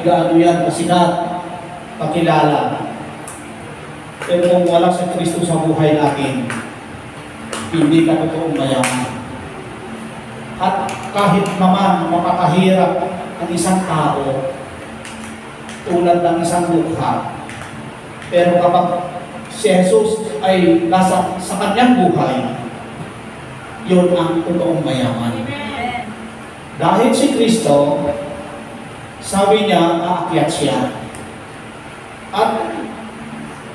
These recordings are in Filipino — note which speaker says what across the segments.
Speaker 1: gaano yan kasikat, pakilala. Pero kung wala si Kristo sa buhay natin, hindi ka totoong mayaman. At kahit naman mapakahirap ang isang tao, tulad ng isang lukha, pero kapag si Jesus ay nasa sa kanyang buhay, yun ang totoong mayaman. Dahil si Kristo, sabi niya, aakyat siya. At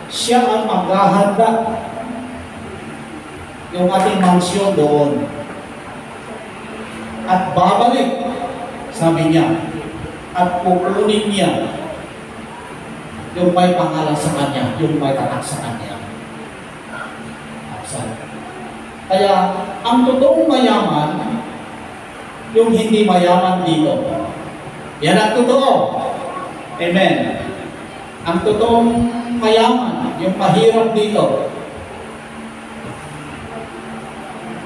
Speaker 1: siya ang maghahanda yung ating mansyon doon. At babalik, sabi niya, at pupunin niya yung may pangalan sa kanya, yung may tatak sa kanya. Kaya, ang totoong mayaman, yung hindi mayaman dito. Yan ang totoo. Amen. Ang totoong mayaman, yung mahirap dito.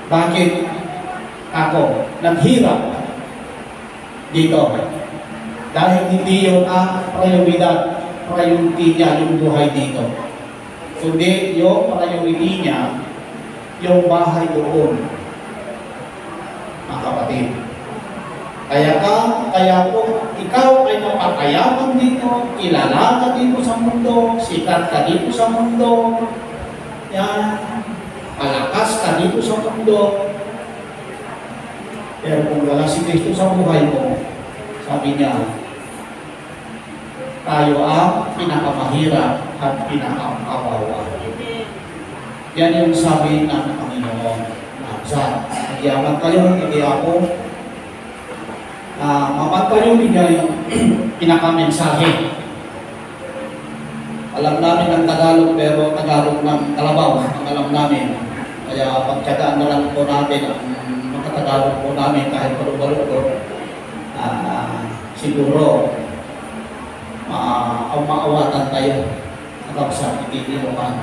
Speaker 1: Bakit ako naghirap dito? Dahil hindi yung priority niya yung buhay dito. Kundi yung priority niya, yung bahay doon. Mga kapatid. Kaya po, ikaw ay mapakayaman dito, kilala ka dito sa mundo, sikat ka dito sa mundo, yan, palakas ka dito sa mundo. Pero kung wala si Kristo sa buhay mo, sabi niya, tayo ang pinakamahirap at pinakakawawa. Yan yung sabi ng Panginoon. Nagyaman kayo, hindi ako. Mapagpalibigay yung pinakamensahe. Alam namin ng Tagalog, pero Tagalog ng Kalabaw ang alam namin. Kaya pagtyagaan na lang po natin ang makatagalog po namin kahit palubaluto. Siguro maawatan tayo hanggang sa ititinukan.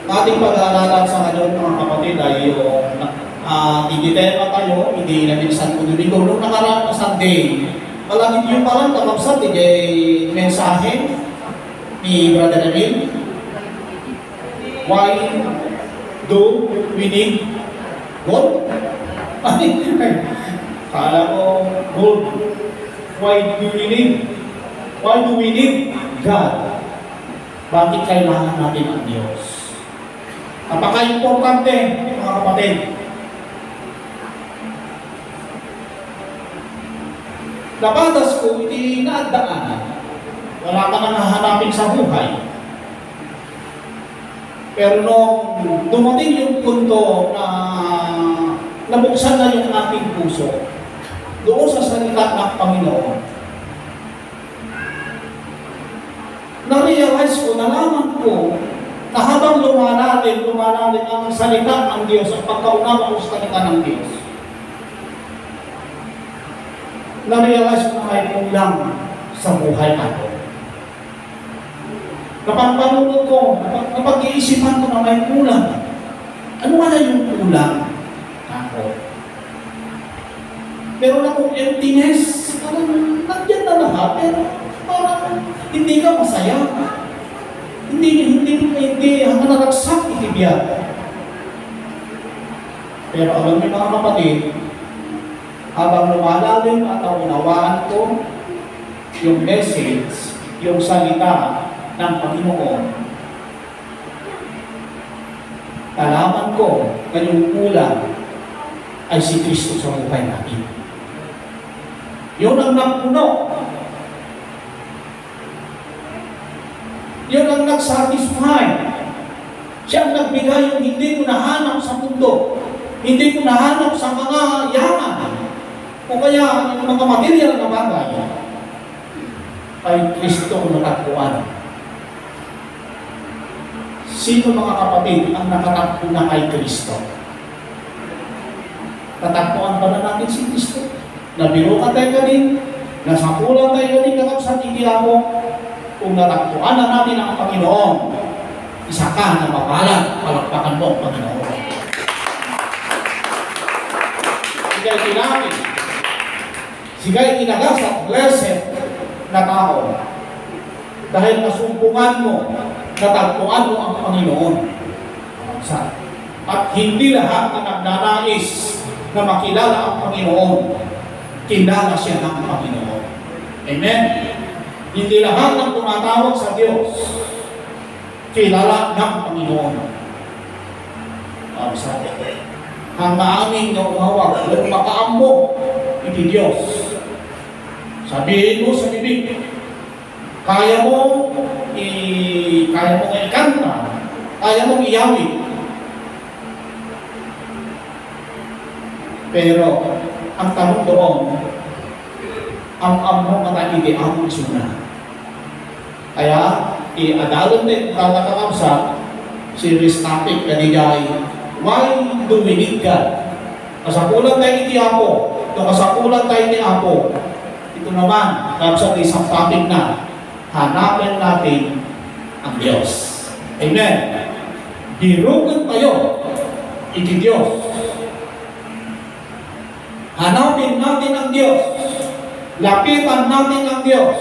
Speaker 1: Ating pag-aaralan sa ngayon, mga kapatid, ay yung digitema tayo, hindi namin sa Domingo. Nung nakaraan na Sunday, malagit yung parang kakapsat, mensahe ni Brother Emil. Why do we need God? Kala ko, God. Why do we need God? Bakit kailangan natin ang Diyos? Napaka-importante, mga kapatid. Labadas ko, hindi naadaan. Wala ka nang hahanapin sa buhay. Pero nung dumating yung punto na nabuksan na yung ating puso, doon sa salita ng Panginoon, na-realize ko, nalaman ko, na habang lumalalik ang salita ng Diyos, ang pagkaunawa ko sa salita ng Diyos, na-realize ko na may kulang sa buhay natin. Napagpanunod ko, napag-iisipan ko na may kulang. Ano nga na yung kulang ako? Meron akong emptiness, parang nandiyan na lahat, pero parang hindi ka masaya. Hindi hanggang naragsak itibiyat. Pero alam niyo mga kapatid, habang lumalalim at unawaan ko yung message, yung salita ng Panginoon, nalaman ko na yung kulang ay si Kristo sa buhay natin. Yun ang napuno. Yun ang nag-satisfy. Siya ang nagbigay yung hindi ko nahanap sa mundo. Hindi ko nahanap sa mga yaman. O kaya yung mga material na bagay. Ay Kristo ang natagpuan. Sino mga kapatid ang nakatagpo na kay Kristo? Natagpuan ba na natin si Kristo? Nabiro ka tayo galing, nasapulan tayo galing, kakapsat hindi ako. Kung natagpuan na natin ang Panginoon, isa ka na mapalag, palakpakan mo ang Panginoon. Hindi kilangin. Siga'y inagas at blessed na tao. Dahil nasumpungan mo, natagpuan mo ang Panginoon. At hindi lahat na nagnanais na makilala ang Panginoon, kilala siya ng Panginoon. Amen? Hindi lahat ng tumatawag sa Diyos, kilala ng Panginoon. Ang maaming na umawag, walang makaambo, iti Diyos. Sabihin mo sa bibig, kaya mo ikanta, kaya mong iyawit. Pero, ang tanong doon, ang mo matagigi ang isuna. Kaya, i-adalon din tatakakabsa, series topic kanigay, why do we need God? Kasapulan tayo iti Apo, ito kasapulan tayo ni Apo. Ito naman, kapsa isang topic na, hanapin natin ang Diyos. Amen. Dirugan tayo, iti Diyos. Hanapin natin ang Diyos. Lapitan natin ang Diyos.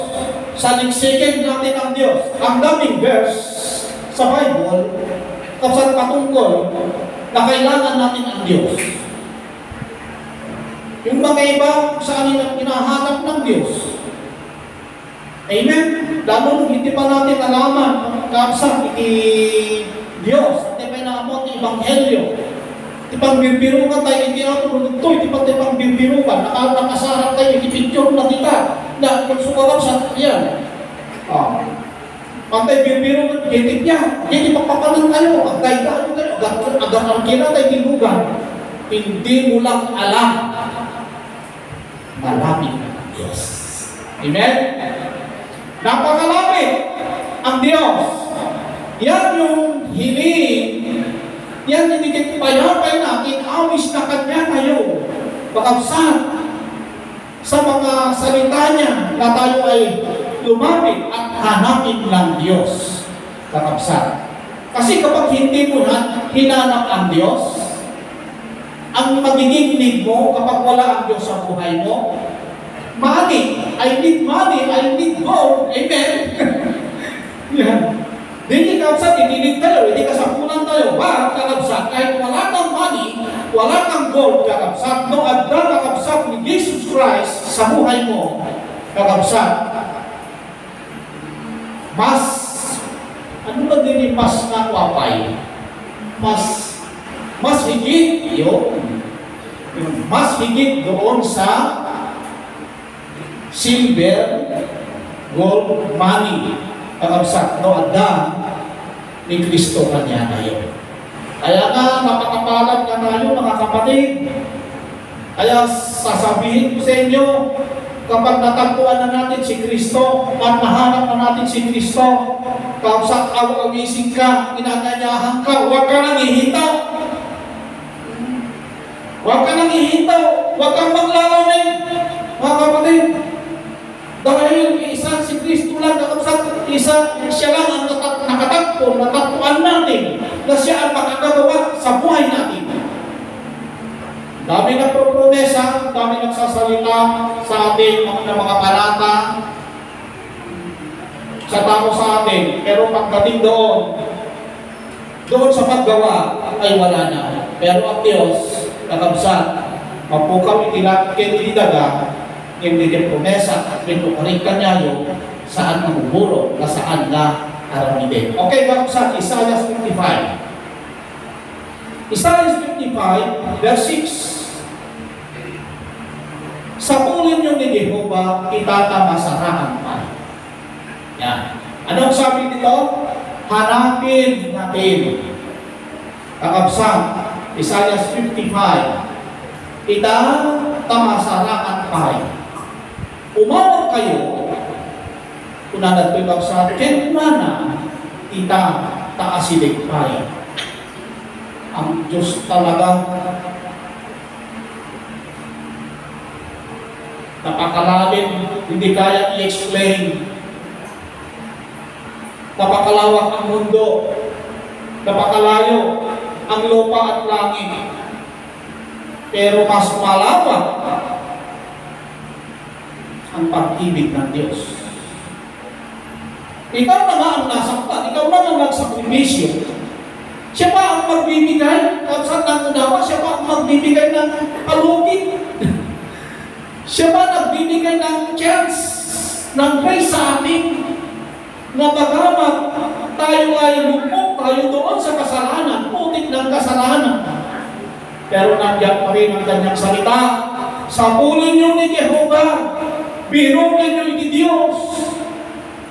Speaker 1: Saliksikin natin ang Diyos. Ang daming verse sa Bible kapsat patungkol na kailangan natin ang Diyos. Yung mga iba sa kanila pinahanap ng Diyos. Amen? Lalo nung hindi pa natin nalaman kapsat iti Diyos. Hindi pa inaamot ng Ebanghelyo. Tipang birbirukan tayo, hindi ako nunugtoy, tipang birbirukan, nakasarap tayo, ipicture na kita, na magsukarap sa yan. Pantay birbirukan, gitit niya, hindi magpapalan tayo, agay tayo, agar kira tayo dinugan. Hindi mo lang alam, malapit ang Diyos. Amen? Napakalapit ang Diyos. Yan yung hiling. Yan hindi payapay natin, awis na Kanya tayo. Pagkabsat sa mga salita niya na tayo ay lumapit at hanapin lang Diyos. Pagkabsat. Kasi kapag hindi mo hinanap ang Diyos, ang magiging need mo kapag wala ang Diyos sa buhay mo, money, I need gold. Amen? Yan. Hindi kapsat, ininig tayo, hindi kasapunan tayo. Bakit kakabsat? Kahit wala kang money, wala kang gold, kakabsat. No, at kakabsat ni Jesus Christ sa buhay mo, kakabsat. Mas, ano ba din mas na wapay? Mas higit yun. Mas higit doon sa silver, gold, money. Kakabsat, no, Adam ni Kristo Kanya tayo. Kaya nga, napakapalag na tayo, mga kapatid. Kaya sasabihin ko sa inyo, kapag natagpuan na natin si Kristo, at nahanap na natin si Kristo, kakabsat, awising ka, inaganyahan ka, huwag ka nang ihitaw. Huwag ka nang ihitaw, huwag kang maglalamig, mga kapatid. Dahil isa si Kristo lang, siya lang ang natagpuan natin na siya ang makakagawa sa buhay natin. Dami nagpropromesa, dami nagsasalita sa ating mga palata, sa tao sa atin. Pero pagdating doon sa paggawa ay wala na. Pero ang Diyos, kakabsat, mapukaw itinaga, hindi din promesa at pinukuring kanyayo saan mamuburo na saan na aramidin. Okay, kakabsat, Isaiah 55. Isaiah 55, verse 6. Sa pulin nyo ni Jehovah, itatamasaraan pa. Yan. Anong sabi dito? Hanapin natin. Kakabsat, Isaiah 55. Itatamasaraan pa. Umawag kayo, kung nanatulog sa atin, mana, ita taasilig pa. Ang Diyos talaga napakalalim, hindi kaya i-explain. Napakalawak ang mundo, napakalayo ang lupa at langit. Pero mas malawak ang pag-ibig ng Diyos. Ikaw na nga ang nasaktan, ikaw na ang nagsakripisyo. Siya pa ang magbibigay, sa nangunawa, siya pa ang magbibigay ng palugit. Siya pa nagbibigay ng chance, ng grace sa atin, na bagamat tayo ay lugmok, tayo doon sa kasalanan, putik ng kasalanan. Pero nandiyan pa rin ang kanyang salita. Sapulin niyo ni Jehovah, birugin niyo ni Diyos.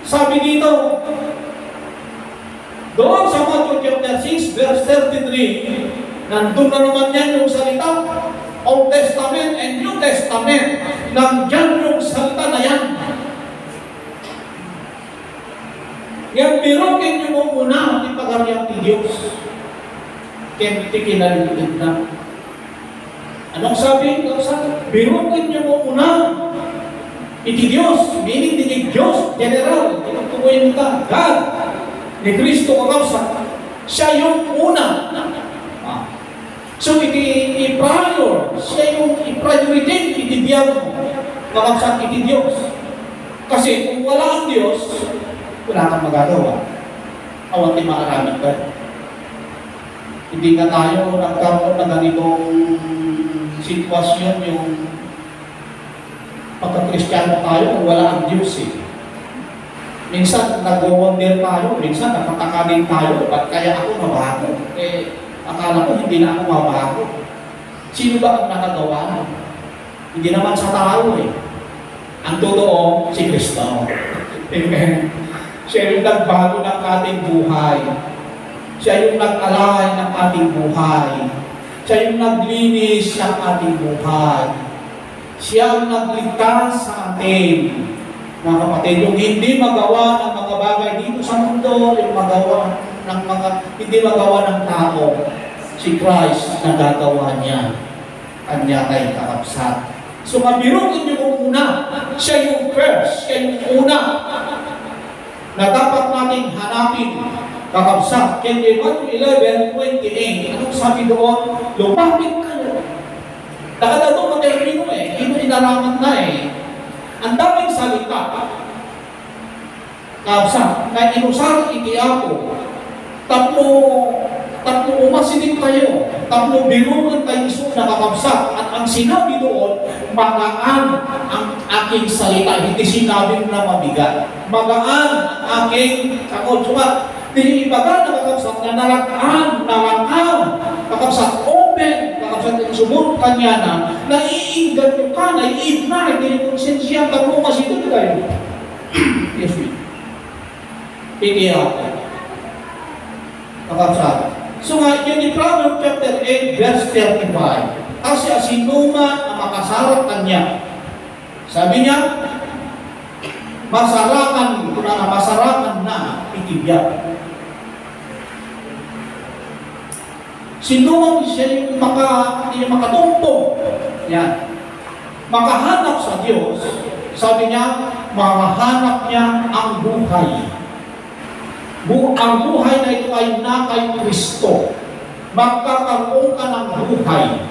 Speaker 1: Sabi dito, doon sa Matthew chapter 6, verse 33, nandun na naman yan yung salita, Old Testament and New Testament, nandyan yung salita na yan. Yan, birugin niyo mo muna ang ipagariang ni Diyos. Kaya kinalimutin na. Anong sabi? Birugin niyo mo muna iti Diyos, meaning iti Diyos, general, tinutukoy nita, God, ni Kristo kakabsat, siya yung una. So iti prior, siya yung i-priority, iti diyan, kakabsat iti Diyos. Kasi kung wala ang Diyos, wala kang magagawa. Awan di maaramit ka. Hindi nga tayo nagkaroon na ganitong sitwasyon yung pagka-Kristiyano tayo kung wala ang Diyos eh. Minsan nag-wonder tayo, minsan nakatakanin tayo, ba't kaya ako mabago? Akala ko hindi na ako mabago. Sino ba ang nakagawa? Hindi naman sa tao eh. Ang totoo, si Kristo. Amen. Siya yung nagbago ng ating buhay. Siya yung nag-alay ng ating buhay. Siya yung naglinis ng ating buhay. Siya ang nagligtas sa atin. Mga kapatid, yung hindi magawa ng mga bagay dito sa mundo, yung magawa ng hindi magawa ng tao, si Christ na gagawa niya. Kanya kay kakabsat. So mabirugin niyo kung una, siya yung first, siya yung una na dapat nating hanapin. Kakabsat. Kaya Matthew 11:28, anong sabi doon? Lumapit kayo. Nakadado ng termino eh. Ito inaraman na eh. Ang daming salita. Kakabsat. Na inusar iti ako. Tatlo umasinig tayo. Tatlo birugan tayo iso na kakabsat. At ang sinabi doon, magaan ang aking salita. Hindi sinabi na mabigat. Magaan ang aking sakot. Di ibaga na kakabsat na nalakaan, kakabsat open, kakabsat yung sumunod kanya na naiinggan nyo ka, nai-ignite, hindi konsensya ka mo kasi ito kayo. Yes, me. Piniyak. Kakabsat. So nga, yun ni Proverbs chapter 8, verse 35. Kasi asinuma ang makasarap kanya. Sabi niya, masarakan na itibyak. Sinuman siya yung makatumpong. Yan. Makahanap sa Diyos. Sabi niya, makahanap niya ang buhay. Ang buhay na ito ay na kay Kristo. Magkakaroon ka ng buhay.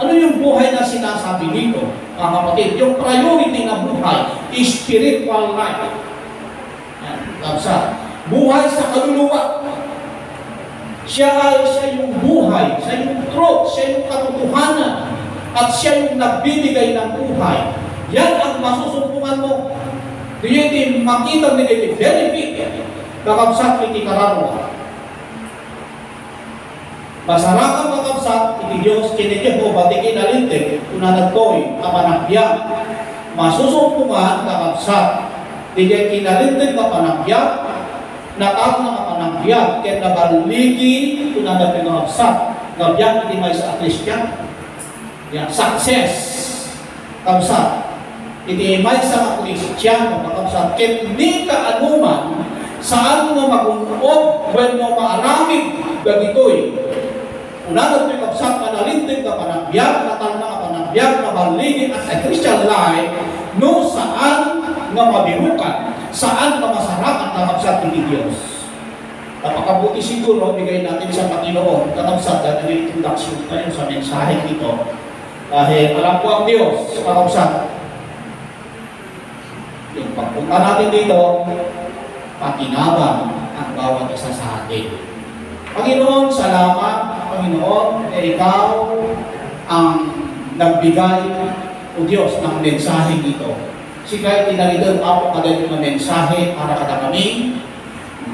Speaker 1: Ano yung buhay na sinasabi dito? Mga kapatid, yung priority na buhay, spiritual life. Yan. Buhay sa kaluluwa. Siya yung buhay, siya yung truth, siya yung katotohanan, at siya yung nagbibigay ng buhay. Yan ang masusumpungan mo. Diyete, makita nila yung benefit. Kakabsat, iti kararwa. Masarakan kakabsat, iti Diyos, kinigyan mo, batik inalintik, kunanagkoy, kapanagbiyak. Masusumpungan, kakabsat, diyete kinalintik, kapanagbiyak, natang na kapanagbiyak, kaya nabaligi, kunanagbiyak kakabsat, nabyak iti may sa Christian. Yan, success, kakabsat. Iti may sa Christian, kakabsat, kaya hindi ka anuman, saan mo mag-unod, when mo maaramig, gagitoy. Unang ito'y kapsat na nalintig na panagbiyak, natal na panagbiyak, na maligid at sa Christian life, no saan nga mabirukan, saan nga masarap ang nakapsat ni Diyos. Napakabuti siguro, bigay natin sa Panginoon, kakapsat, at introduction tayo sa mensahe dito. Dahil alam ko ang Diyos, kakapsat. Yung pagpunta natin dito, pakinabang ang bawat isa sa atin. Panginoon, salamat, Panginoon, ikaw ang nagbigay, o Diyos, ng mensahe dito. Sikay tinaridan ako kada yung mensahe para kada kami.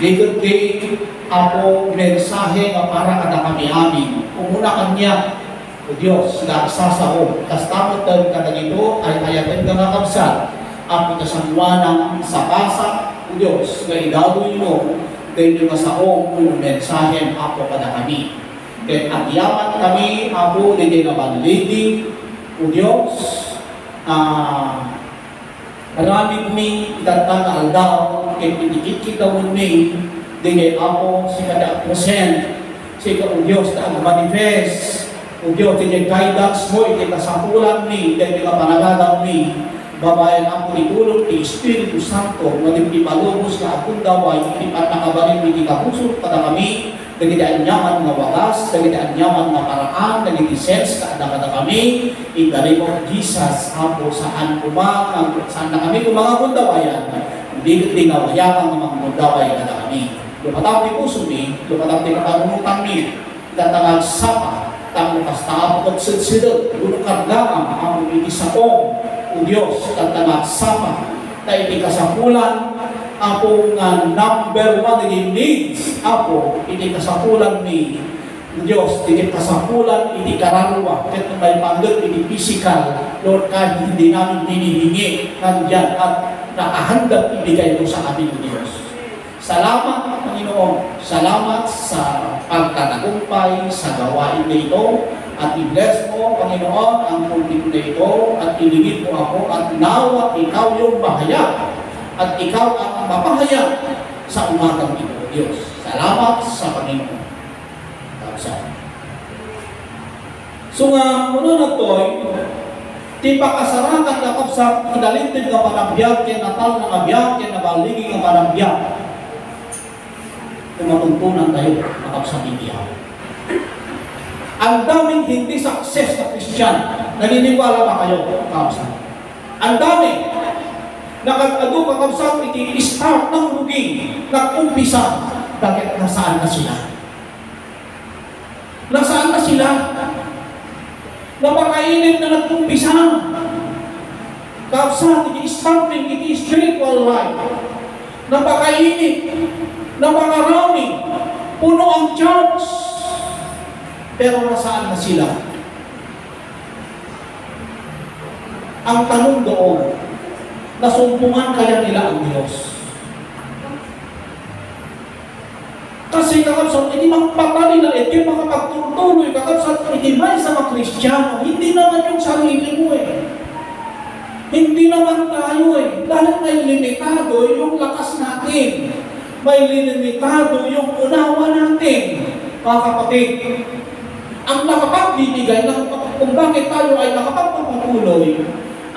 Speaker 1: Good day, ako mensahe na para kada kami amin. Umuna kanya, o Diyos, nagsasao. Tas tapos kada ito ay ayatin ka nakabsat. Ako kasanwanang sa basa, o Diyos, na igawin mo, kayo yung masaong kung mensahe ako kada kami. Kaya agyaman kami, ako, hindi na banlidi, o Diyos, marami kami itatang na aldaw, kaya pinikit kita mo ni, hindi ako, si kada present, si ka, o Diyos, na manifest, o Diyos, hindi guidance mo, hindi kasapulan ni, hindi ka panagadaw ni, babayan ako ni tulog ni Espiritu Santo, naging ipalubos na akong daway, hindi pa nakabarin, hindi kapusot para kami, naging anyaman na wagas, naging anyaman na paraan, naging sense na kada kami, in the name of Jesus, ako saan kumang, saan na kami kung mga kundawayan, hindi nawayakan ng mga kundaway kada kami. Lumataw ni puso ni, lumataw ni kapanunutang ni, tatangag sapa, tanong kastaap at sidsidot, lunukargaan, ang umikisakong, o Diyos, tatangag sapa, tayo di kasapulan, ako nga number one naging needs, ako, hindi kasapulan ni Diyos, hindi kasapulan, hindi kararwa, kahit may panggat, hindi physical, Lord, kahit hindi namin hinihingi, nandyan at nakahandang ibigay mo sa amin, Diyos. Salamat, Panginoon. Salamat sa pagtatagumpay sa gawain na ito. At i-bless mo, Panginoon, ang pulpit na ito. At iligid mo ako. At nawa, ikaw yung bahaya. At ikaw ang mapahaya sa umagang ito, Diyos. Salamat sa Panginoon. So nga, muna na to'y, di pa kasarakan na kapsa, kinalintid nga panabiyag, kinatal na abiyag, kinabaligi nga panabiyag. Kung matuntunan tayo, makapsa bibiyag. Ang daming hindi success na Christian, naniniwala ba kayo, kapsa? Ang dami, nakagado ka kapsa, i-start ng rugi, nag-umpisa, bakit nasaan na sila? Nasaan na sila? Napakainit na nag-umpisa. Kapsa, i-starting, i-spiritual life. Napakainit, napakarami, puno ang church. Pero nasaan na sila? Ang tanong doon, nasumpungan kaya nila ang Diyos? Kasi kakapsat, hindi magpapali na hindi makapagtutuloy, kakapsat, hindi may sa mga Kristiyano, hindi naman yung sarili mo eh. Hindi naman tayo eh. Dahil may limitado yung lakas natin. May limitado yung unawa natin. Mga kapatid, ang nakapagbibigay ng kung bakit tayo ay nakapagpapatuloy,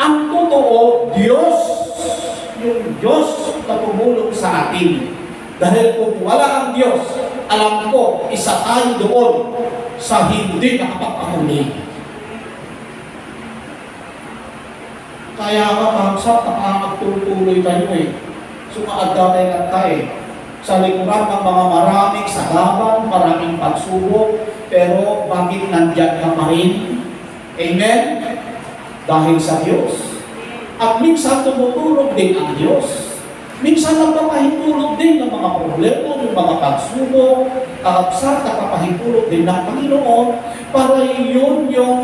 Speaker 1: ang totoo, Diyos, yung Diyos na tumulong sa atin. Dahil kung wala ang Diyos, alam ko, isa tayo doon sa hindi nakapagpatuloy. Kaya kapagsak, nakakagtuloy tayo eh. Sumaagdamay lang tayo. Sa likuran ng mga maraming sagaban, maraming pagsubok, pero bakit nandyan ka pa rin? Amen? Dahil sa Diyos. At minsan tumutulog din ang Diyos. Minsan nagpapahintulog din ng mga problema, ng mga pagsubok, kakapsat, nakapahintulog din ng Panginoon, para yun yung,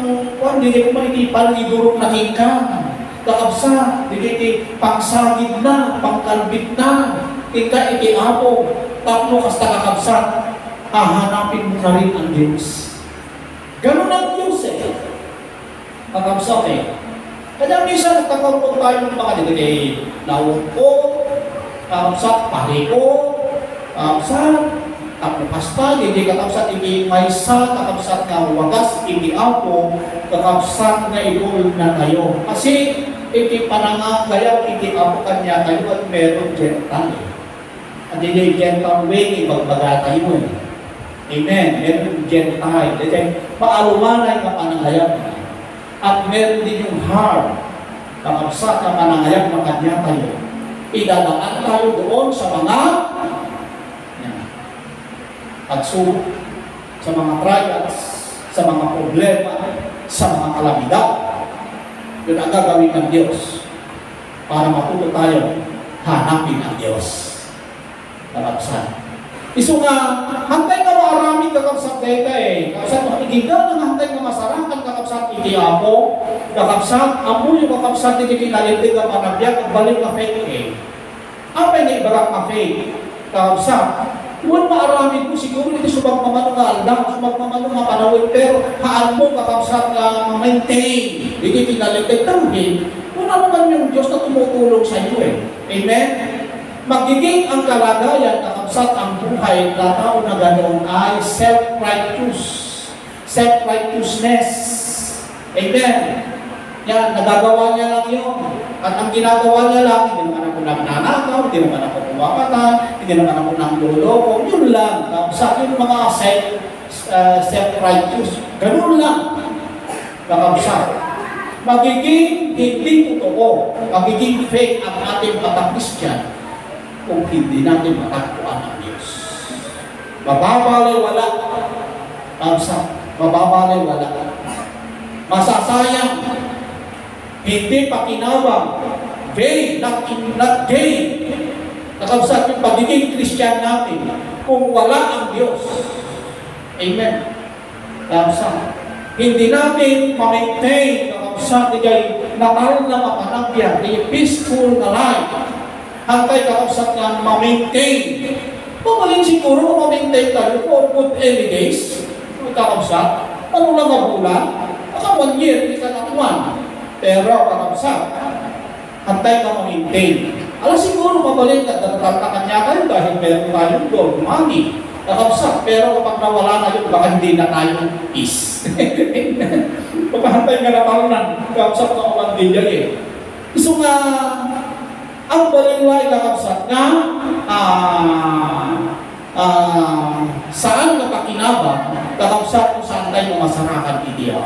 Speaker 1: hindi ko maitipan, idurog na hingkan. Kakapsat, hindi pangsagid na, pangkalbit na, ika ikiapo, tapno kasta kakapsat, hahanapin mo na rin ang Diyos. Ganun ang Diyos eh. Kakapsat eh. Kaya minsan nagkakaroon tayo ng mga digay, nawagpo, kakapsat, pariko, kakapsat, tapokasta, hindi kakapsat, hindi maysa, kakapsat na wagas, hindi apo, kakapsat na ikul na tayo. Kasi, hindi parang kaya, hindi apo kanya tayo at meron gentle. At hindi gentle way, ibagbaga tayo eh. Amen. Meron gentle. Kasi, maalumanay ka panangayap. At meron din yung hard, kakapsat na panangayap na kanya tayo. idadaan tayo doon sa mga pagsubok, sa mga trials, sa mga problema, sa mga kalamidad. Yun ang gagawin ng Diyos para matuto tayo hanapin ang Diyos. Kakabsat. Iso nga, hantay nga maarami kakabsat data eh. Kakabsat, makigigaw ng hantay nga masarakan kakabsat iti ako. Kakabsat, amo yung kakabsat iti kinalintig ang manabiyag at balik na fake eh. Apa yung ibarak na fake? Kakabsat, huwag maarami ko siguro iti subag mamano nga aldang, subag mamano nga panawin, pero haan mo kakabsat nga maintain iti kinalintig tanghin. Wala naman yung Diyos na tumutulong sa iyo eh. Amen? Magiging ang kalagayan, kakabsat ang buhay na tao na ganoon ay self-righteous. Self-righteousness. Amen? Yan, nagagawa niya lang yun. At ang ginagawa niya lang, hindi naman ako nanakaw, hindi naman ako kumapatan, hindi naman ako nangloloko, yun lang. Kakabsat yung mga self-righteous. Ganoon lang. Kakabsat. Magiging hindi totoo, magiging fake ang ating pagka-Christian kung hindi natin matagpuan ang Diyos. Mababalewala. Mababalewala. Masasayang. Hindi pakinabang. Vain, not gain. Nakabsat yung pagiging Christian natin kung wala ang Diyos. Amen. Nakabsat. Hindi natin ma-maintain sa tigay natal na mapanagyan, a peaceful na life. Hantay kakabsat nga ma-maintain. Pamaling siguro ma-maintain tayo for good any days. Kakabsat, ano lang ang bulan? Baka 1 year, hindi ka natuan. Pero kakabsat, hantay ka ma-maintain. Alam siguro mabalik at natal na kanya kayo dahil meron tayong gold money. Kakabsat, pero kapag nawala na yun, baka hindi na tayo peace. Pagkahantay nga na talunan, kakabsat na umandilya eh. So nga, ang balingway kakabsat nga, saan ka pakinabang, kakabsat kung saan tayo masarakan ideal.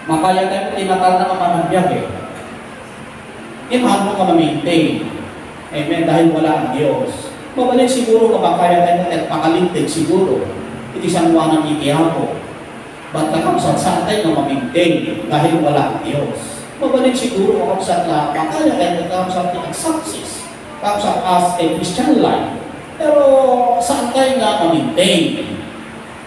Speaker 1: Makaya tayo tinatal na kamanagbiag eh. Imahan mo ka ma-maintain. Amen, dahil wala ang Diyos. Mabalik siguro kapag tayo at makalintig siguro. Iti sanwa ng ikiyapo. Ba't kakabsat saan tayo na ma-maintain dahil wala ang Diyos? Mabalik siguro kakabsat na makaya tayo at kakabsat na success. Kakabsat as a Christian life. Pero saan tayo na ma-maintain?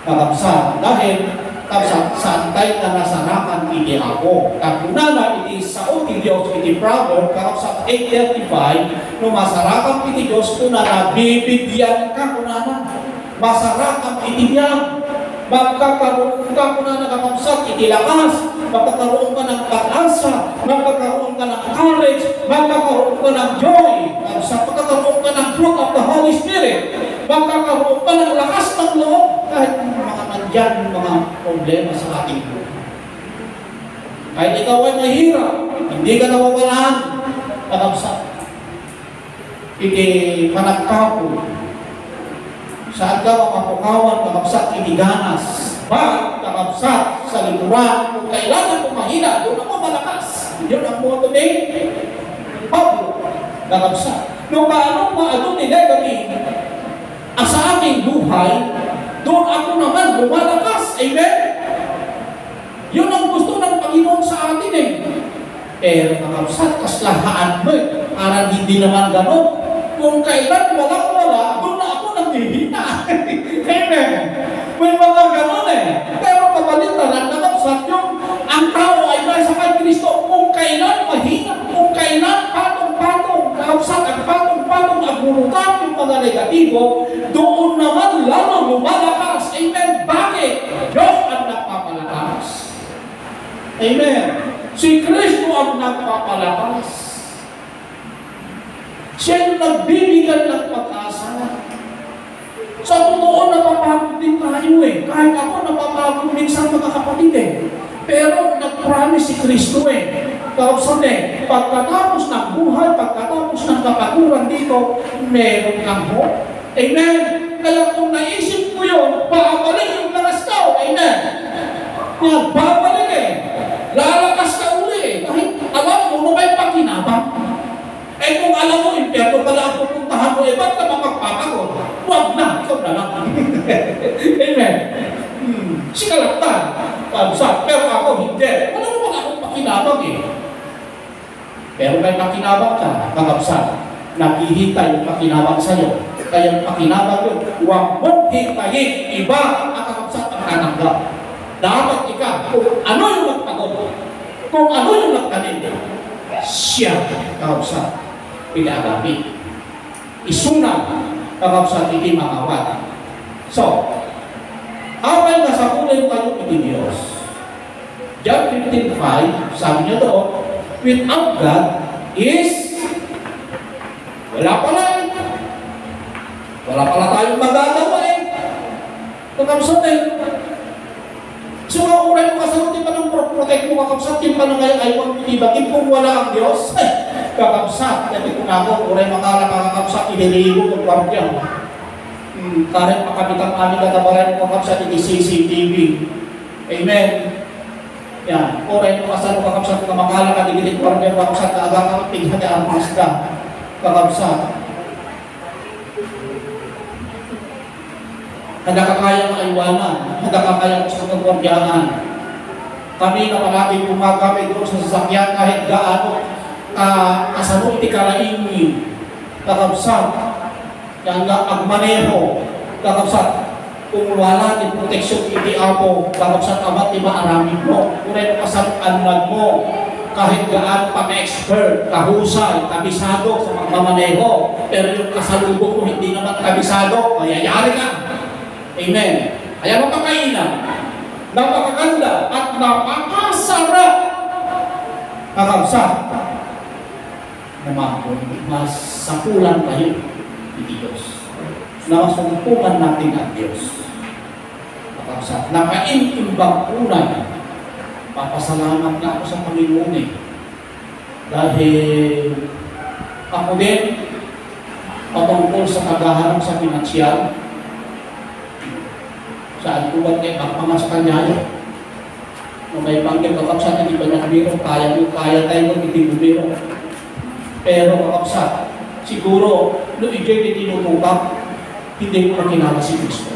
Speaker 1: Kakabsat dahil kakabsat saan tayo na nasarakan ikiyapo. Kagunana iti sao ti Diyos iti Proverbs kakabsat 8:35 no masarakan iti Diyos ko na nabibigyan ka kunana. Masarakan iti niya. Magkakaroon ka kunana kakabsat iti lakas. Magkakaroon ka ng pag-asa. Magkakaroon ka ng courage. Magkakaroon ka ng joy. Magkakaroon ka ng fruit of the Holy Spirit. Magkakaroon ka ng lakas ng loob kahit mga nandyan mga problema sa ating buhay. Kahit ikaw ay mahirap, hindi ka nawawalaan, kakabsat. Iti managkapo. Saan ka makapukawan, kakabsat, iniganas. Bakit kakabsat sa likuran, kung kailangan kong mahina, doon ako malakas. Yun ang moto ni Pablo, kakabsat. Nung maano nila kami, sa aking buhay, doon ako naman lumalakas. Amen? Yun ang gusto ng Panginoon sa atin eh. Pero kakabsat, kaslahaan mo eh. Parang hindi naman gano'n. Kung kailan walang-wala, doon na ako naghihina. Amen? May mga gano'n eh. Pero kapalitan, kakabsat, yung ang tao ay nasa kay Kristo. Kung kailan mahina, kung kailan patong-patong, kakabsat, ang patong-patong, ang burutan yung mga negatibo, doon naman lalo lumalakas. Amen? Bakit? Diyos ang nagpapalakas. Amen? Si Kristo ang nagpapalakas. Siya yung nagbibigay ng pag-asa. Sa totoo, napapagod din tayo eh. Kahit ako, napapagod minsan mga kapatid eh. Pero nag-promise si Kristo eh. Kausan eh, pagkatapos ng buhay, pagkatapos ng kapaguran dito, meron kang hope. Amen? Kaya kung naisip mo yun, babalik yung lakas tao. Amen? Yan, babalik eh. Lalakas ka uli eh. Kahit alam mo, ikaw na lang. Amen. Si kalaktan, kabsat, pero ako hindi. Wala naman akong pakinabang eh. Pero may pakinabang ka, kakabsat, naghihintay yung pakinabang sa'yo. Kaya yung pakinabang yun, huwag mong hintayin iba ang kakabsat ang tananggap. Dapat ikaw, kung ano yung nagpagod, kung ano yung nagtanim, siya, kakabsat, pinagabi. Isunag, kakabsat, hindi makawat. So, habang nasa kulay tayo iti Diyos, John 15:5, sabi niya doon, without God is wala pala eh. Wala pala tayong magagawa eh. Kakabsat eh. So, ang uray mo kasalutin pa ng protect mo, kakabsat, yung pa na ngayon ay huwag pinibagin kung wala ang Diyos. Kakabsat, kasi kung ako, uray makala kakabsat, iniligo ng kwardiyan. Kahit makabitang amin katabaran mo kakabsat, hindi CCTV. Amen. Yan. Uray mo kasalo kakabsat, kung makala ka, digilit kwardiyan, kakabsat, kaagang tinghan ka ang masda. Kakabsat. Nadakakaya ng aywanan, nadakakaya sa pagkakwardiyahan. Kami na palagi pumagamit doon sa sasakyan kahit gaano kasano iti kalaingi. Kakabsat, yan nga agmaneho. Kakabsat, kung wala din proteksyon iti apo, kakabsat amat di maaramid mo. Kung rin kasano anlag mo, kahit gaano pa ka-expert, kahusay, kabisado sa magmamaneho, pero yung kasalubong mo hindi naman kabisado, mayayari ka. Amen. Kaya mapakainan, napakaganda at napakasarap. Kakabsat, naman masakulan tayo ni Diyos. Namasungpungan natin ang Diyos. Kakabsat, nakainimbang unay. Papasalamat na ako sa Panginoon eh. Dahil ako din, patungkol sa kagahanap sa pinansyal, saan ko ba't kayo magpamas kanya yun? Kung may banggit kakabsat, hindi ba nakabiro? Kaya tayo hindi bumiro. Pero kakabsat, siguro, no ijay di tinutupag, hindi ko nakilala si Kristo.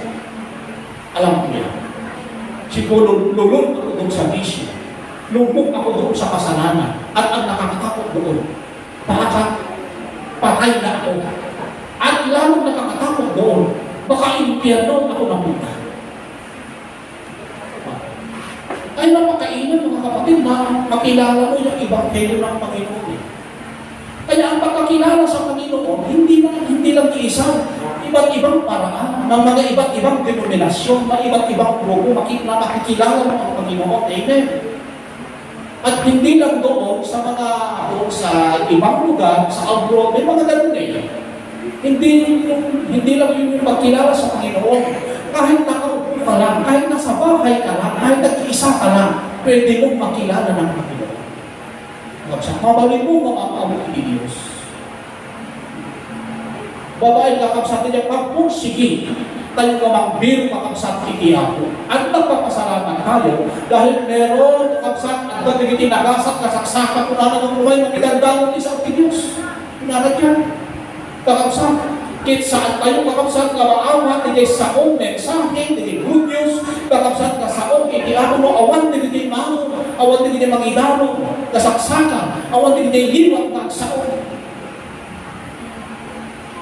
Speaker 1: Alam ko yan. Siguro, lulong ako doon sa bisyo. Lumok ako doon sa kasalanan. At ang nakakatakot doon, baka patay na ako. At lalong nakakatakot doon, baka impyerno ako napunta. Ay napakainan mga kapatid na makilala mo yung Ebanghelyo ng Panginoon. Kaya ang pagkakilala sa Panginoon, hindi lang iisa. Iba't ibang paraan, ng mga iba't ibang denominasyon, mga iba't ibang grupo, makikilala mo ang Panginoon. Amen. At hindi lang doon sa ibang lugar, sa abroad, may mga ganun eh. Hindi lang yung pagkilala sa Panginoon. Kahit nakaupo ka lang, kahit nasa bahay ka lang, kahit nag-iisa ka lang, pwede mong makilala ng Panginoon. Mabalik mo makakamot ni Diyos. Babae kakabsat niya, pagpursige, tayo ka magbiro kakabsat ikiyapo. At nagpapasalamat tayo dahil meron kakabsat at nagigitinagasat, kasaksakan kung ano ng buhay, magigandang isang Diyos. Pinarat yan. Kakabsat. Kit saan tayo kakabsat ka maawa, hindi sa kong mensahe, hindi good news, kakabsat ka sa kong ikiyapo mo, awan hindi mano, awan hindi magidano, kasaksakan, awan hindi liwat na sa kong.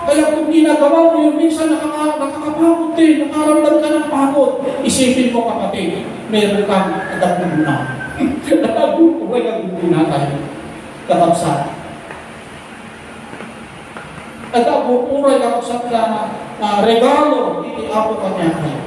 Speaker 1: Kaya kung ginagawa mo yung minsan nakakapagod din, nakaramdam ka ng pagod, isipin mo kapatid, meron kang adaguna. Adaguna tayo, kakabsat. Adaguna kakabsat na regalo, hindi ako kanya kayo.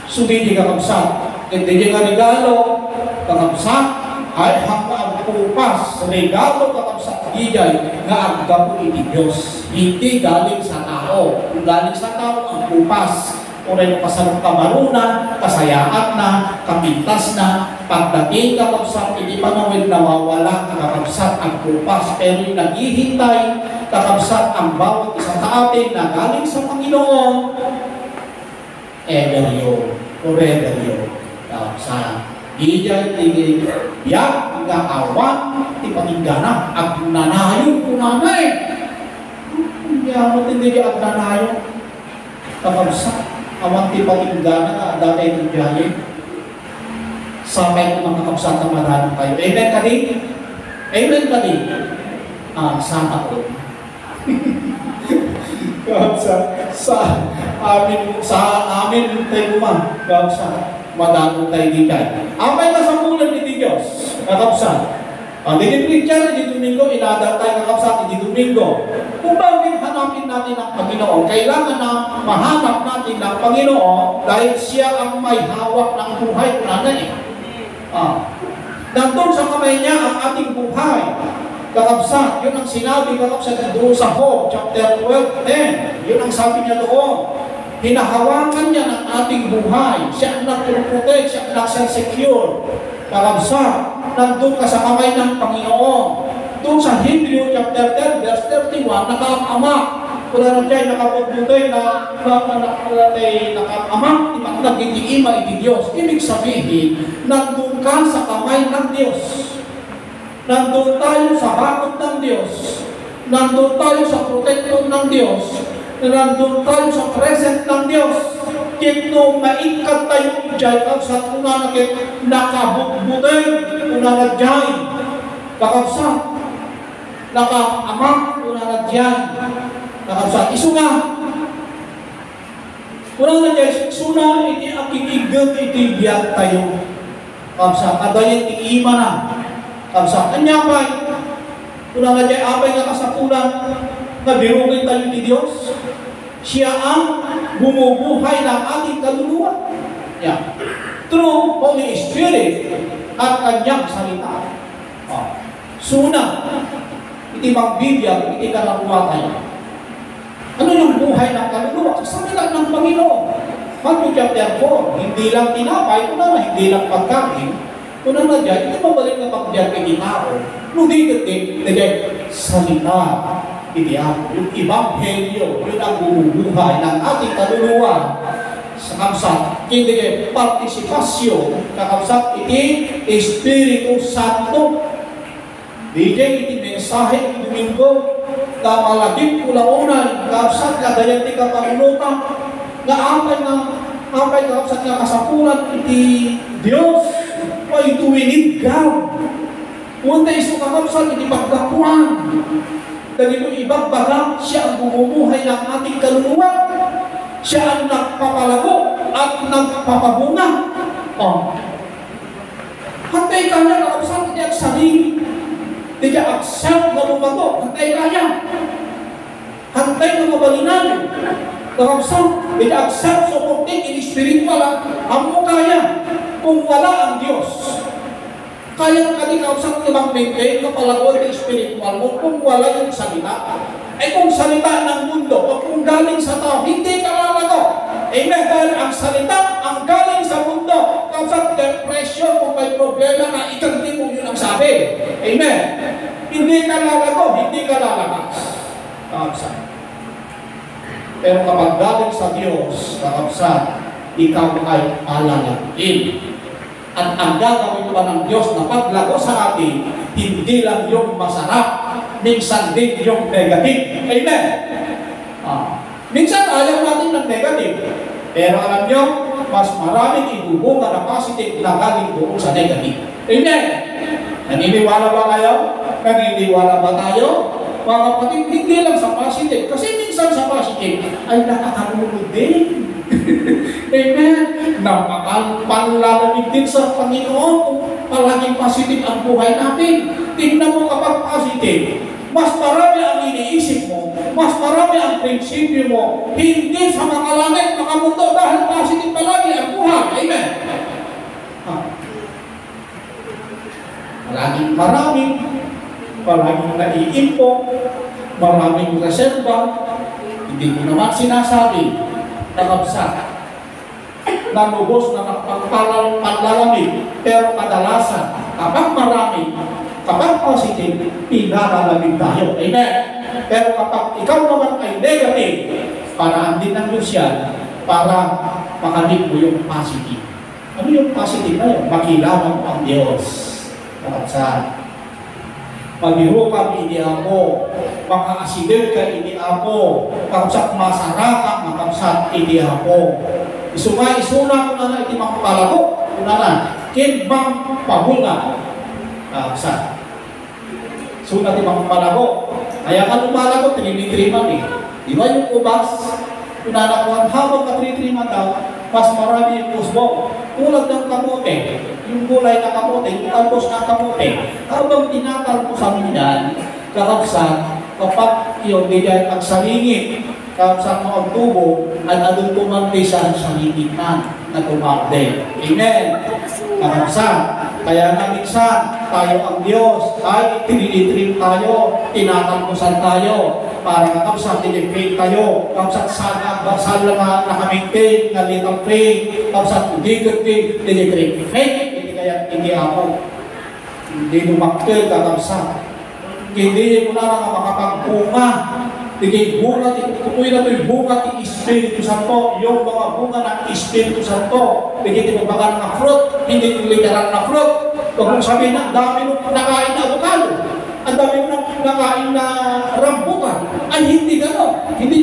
Speaker 1: Sumili kakabsat, hindi ka regalo, kakabsat, ay hanggang pupas, regalo kakabsat higay na aggapo iti Diyos. Hindi galing sa tao. Kung galing sa tao, ang pupas. O rin pasarong kamarunan, kasayaan na, kapintas na, pagdating kakabsat, hindi pa nawid nawawala kakabsat ang pupas. Pero yung naghihintay, kakabsat ang bawat isa sa atin na galing sa Panginoon, everyo, o everyo, kakabsat. Iyay tingin, yak ang awan, ipatinggana, at nanayon ko nanay. Kaya matindi ka ang nanayo. Kapagsak, awanti patinggana ka, dati itong biyahe. Samay ko mga kapsat na maraming kayo. Amen ka din? Amen ka din? Sana ko. Sa amin tayo man, kapsat, madano tayo di kayo. Amay na sa bulan ni Diyos, kapsat. Hindi Christian, di Domingo, inadal tayo kakapsat, di Domingo. Kung bakit hanapin natin ang Panginoon, kailangan na mahanap natin ang Panginoon dahil siya ang may hawak ng buhay. Nandun sa kamay niya ang ating buhay. Kakapsat, yun ang sinabi kakapsat doon sa Job, chapter 12:10. Yun ang sabi niya doon. Hinahawakan niya ng ating buhay. Siya ang nagpuprotect, siya ang nagsasecure. Kakapsat, nandun ka sa kamay ng Panginoon. Doon sa Hebrew chapter 10, verse 31, nakakama. Kung na siya nakapagbutoy na nakakama, nagiging iti Diyos. Ibig sabihin, nandun ka sa kamay ng Diyos. Nandun tayo sa bakod ng Diyos. Nandun tayo sa protection ng Diyos. Nandun tayo sa present ng Diyos. Kito maikat tayo dyan sa una na nakabutbutay, una na dyan. Kakapsat, nakaamang, una na dyan. Kakapsat, iso nga. Una na dyan, suna, iti akikigat, iti biyag tayo. Kakapsat, adayan, iti ima na. Kakapsat, anyapay. Una na dyan, apay nga kasapulan, nabirugin tayo ni Diyos. Siya ang bumubuhay ng ating kaluluwa. Yeah. Through Holy Spirit at kanyang salita. Suna, iti magbibiyag, iti kalakuha tayo. Ano yung buhay ng kaluluwa? Sa salita ng Panginoon. Matthew chapter 4, hindi lang tinapay, hindi lang pagkain, na dyan, ito mabalik na pagbiyag kay tao. Nung dito, salita. Yung Ebanghelyo, yun ang bumubuhay ng ating kaluluwa sa kamsat. Hindi partisipasyon, kakamsat, iti Espiritu Santo. DJ, iti mensahe, iti Domingo, na malagip kulaunay, kakamsat, kadayan ti kapanunutan, na apay kakamsat nga kasapulan, iti Diyos, ay tuwinid ka. Punta iso kakamsat, iti pagkakuan. Ganito ibagbaga, siya ang bumubuhay ng ating kaluluwa. Siya ang nagpapalago at nagpapabunga. Hantay ka niya, kakapsat, hindi ang sarili. Hindi ka accept na lumago. Hantay ka niya. Hantay na mabalinan. Kakapsat, hindi ka accept, supporting, in-spiritual, ang mo kaya. Kung wala ang Diyos, kaya ka din kakapsat ibang maintain na palago at spiritual mo kung wala yung salita. Kung salita ng mundo o kung galing sa tao, hindi ka lalago. Amen. Dahil ang salita, ang galing sa mundo, kakapsat depression kung may problema na ikanti mo yun ang sabi. Amen. Hindi ka lalago, hindi ka lalakas. Kakapsat. Pero kapag galing sa Diyos, kakapsat, ikaw ay alalagin. At ang gagawin pa ng Diyos na paglago sa atin, hindi lang yung masarap, minsan din yung negative. Amen? Minsan ayaw natin ng negative. Pero alam nyo, mas maraming ibubunga na positive na galing doon sa negative. Amen? Naniniwala ba kayo? Naniniwala ba tayo? Mga kapatid, hindi lang sa positive. Kasi minsan sa positive ay nakakalulog din. Amen. Panlalamig din sa Panginoon kung palaging positive ang buhay natin. Tingnan mo kapag positive, mas marami ang iniisip mo, mas marami ang prinsipyo mo, hindi sa mga langit, mga mundo, dahil positive palagi ang buhay. Amen. Maraming naiimpok, maraming reserva, hindi ko naman sinasabi, nakabsa, nanubos na panlalamig, pero kadalasan, kapag marami, kapag positive, pinalalamig tayo. Amen? Pero kapag ikaw naman ay negative, paraan din ng Diyos yan, para makamit mo yung positive. Ano yung positive na yun? Makilala mo ang Diyos. Nakabsa. Mabiro ka, hindi ako. Makaasidil ka, hindi ako. Kapsat masaraka, makapsat, hindi ako. Isumay, isuna ko na iti makapalago. Una na, kinbang pahunga. Kapsat. Suna iti makapalago. Kaya ka lumalago, trinitriman eh. Di ba yung ubas? Una na kuhan, habang ka trinitriman daw, mas marami yung pusbo. Tulad ng kamote. Yung gulay na kamote, yung talbos na kamote. Habang tinatalbosan mo yan, kakapsat, kapag yung bigay ang salingit, kapsat mo ang tubo, ay adun tumante sa salingit na tumante. Amen. Kakapsat. Kaya nga minsan, tayo ang Diyos, ay tinitrim tayo, tinatalbosan tayo, para kakapsat, tinipin tayo, kapsat sana, basal na nakamintain, na little faith, kapsat, hindi tinitrim. Faith, kaya hindi ako. Hindi lumakil, kakapsat. Hindi mo na lang makapagpunga. Hindi bunga, tutuloy na ito'y bunga ng Espiritu Santo. Yung mga bunga ng Espiritu Santo. Hindi mo baka ng fruit, hindi yung literal na fruit. Huwag mong sabihin na, dami mo nakain na avocado. Ang dami mo nakain na rambutan. Ay, hindi gano'n. Hindi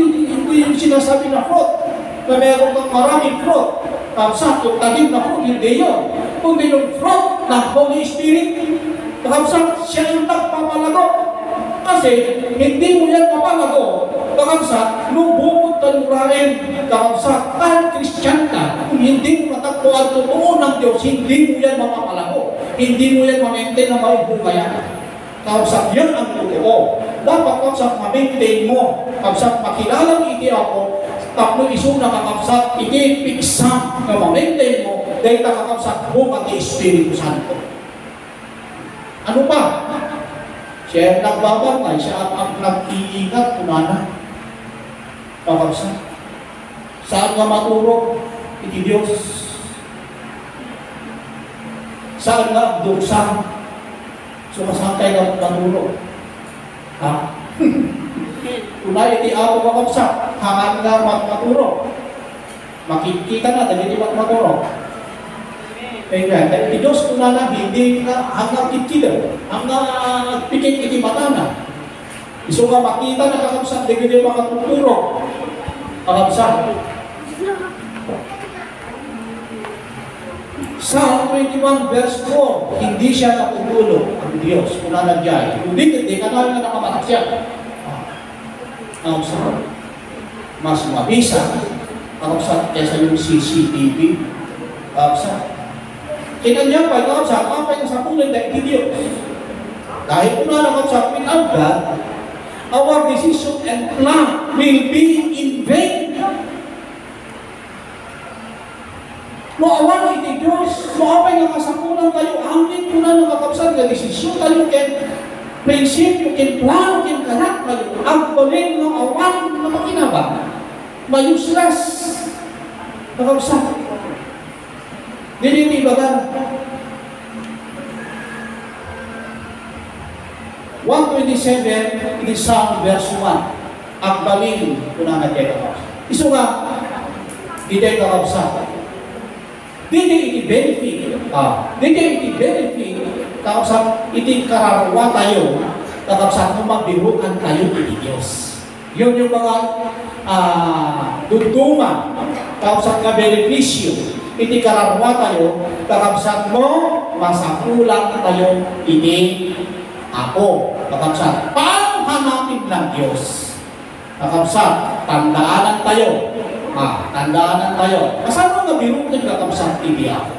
Speaker 1: yung sinasabi na fruit. Na meron kang maraming fruit. Kapsat, yung talim na fruit, hindi yun. Kundi yung fruit ng Holy Spirit. Kapsat, siya yung nagpapalago. Kasi, hindi mo yan mapalago. Kapsat, nung bukod talurain, kapsat, kahit Christian ka, kung hindi mo matagpo ang totoo ng Diyos, hindi mo yan mapapalago. Hindi mo yan ma-maintain na may bukayan. Kapsat, yan ang totoo. Dapat kapsat, ma-maintain mo. Kapsat, makilalang hindi ako, tapno iso na kakapsat, hindi piksam na ma-maintain mo, dahil kakapsat mo at Espiritu Santo. Ano pa? Siya ang nagbabantay, siya ang nag-iingat, kumana. Kakapsat. Saan nga maturo? Iti Diyos. Saan nga duksang? Sumasangkay nga maturo. Ha? Unay, iti ako kakapsat. Hangan nga maturo. Makikita na, dahil iti maturo. Kaya, iti Diyos ko na hindi na hanggang kitkila. Hanggang pikit iti mata na. Iso nga makita na kakapsat, dahil iti makatuturo. Kakapsat. Psalm 21 verse 4, hindi siya natutulog ang Diyos kung nangyay. Hindi ka na nakamatak siya. Kakapsat. Mas mabisa. Kakapsat kesa yung CCTV. Kakapsat. Kinanya pa, kakapsat, apa yung sa kulay dahil Diyos. Dahil kung nakakapsat, without God, our decision and plan will be in vain. Maawan iti Diyos, maapay nga kasakunan tayo, angin ko na nakakapsat na desisyon tayo ken prinsipyo, ken plano, ken karak tayo, ang balin ng awan na makinabang, mayuslas, nakapsat. Dili bagan 127 in Psalm verse 1. Ang balin kuna nga tayo kapsa. Isu nga di tayo kapsa. Dili iti benefit. Dili iti benefit kapsa iti kararwa tayo. Kapsa kung magbirukan tayo iti Dios. Yun yung mga duduma kapsa nga benepisyo. Iti kararwa tayo, kakapsat mo, masakulang tayo, ini ako. Kakapsat, paano hanapin ng Diyos? Kakapsat, tandaanan tayo. Tandaanan tayo. Kasama nga birong ng kakapsat, hindi ako.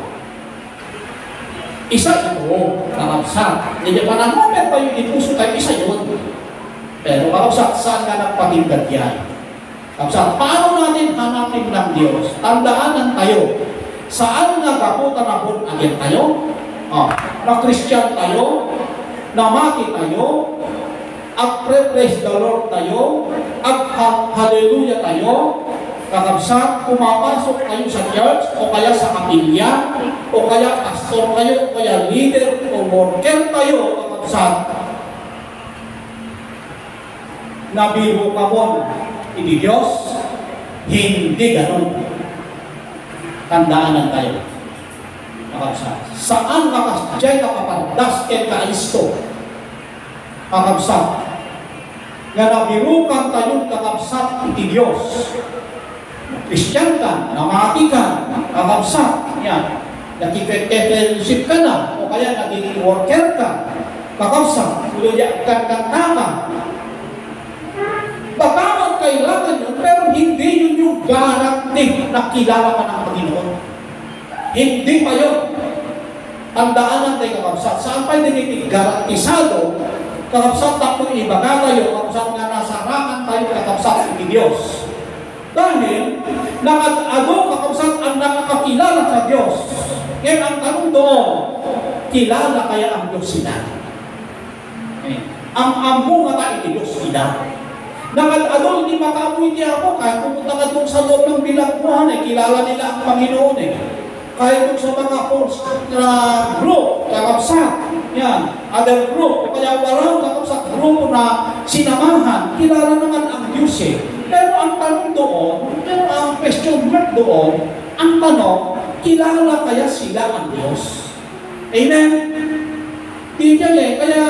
Speaker 1: Isa ito, kakapsat. Hindi pa nag-moment tayo, hindi puso tayo, isa yun. Pero kakapsat, saan ka nagpatindag yan? Kakapsat, paano natin hanapin ng Diyos? Tandaanan tayo. Saan nga kaputan na po agad tayo? Na Christian tayo, na mati tayo, at praise the Lord tayo, at hallelujah tayo, kakabsat, pumapasok tayo sa church, o kaya sa kapilya, o kaya pastor tayo, o kaya leader, o worker tayo, kakabsat. Nabiro ka mo, hindi Diyos, hindi ganun. Tandaanan tayo. Saan makasadyay kapapandas ken kaisto? kakabsat. Nga nabirukan tayong kakabsat iti Diyos. Christian ka, namati ka, kakabsat. Yan. Nakikipag-fellowship ka na, o kaya naging worker ka, kakabsat. Uluya ka ka. Baka kailangan yun, pero hindi yun yung guarantee na kilala ka ng Panginoon. Hindi pa yun. Tandaan natin kakabsat. Saan pa yung garantisado? Kakabsat na kung ibaga tayo, kakabsat nga nasa harangan tayo, kakabsat ng Diyos. Dahil, nakag-ado kakabsat ang nakakakilala sa Diyos. Ngayon ang tanong doon, kilala kaya ang Diyos sila? Ang amo nga tayo Diyos sila. Nakag-ado, hindi makaamoy niya ako, kahit pupunta ka doon sa loob ng bilangguhan, kilala nila ang Panginoon Kahit doon sa mga post na group, kakabsat, yan, other group, o kaya walang kakabsat group na sinamahan, kilala naman ang Diyos Pero ang tanong doon, pero ang question mark doon, ang tanong, kilala kaya sila ang Diyos? Amen? Hindi kaya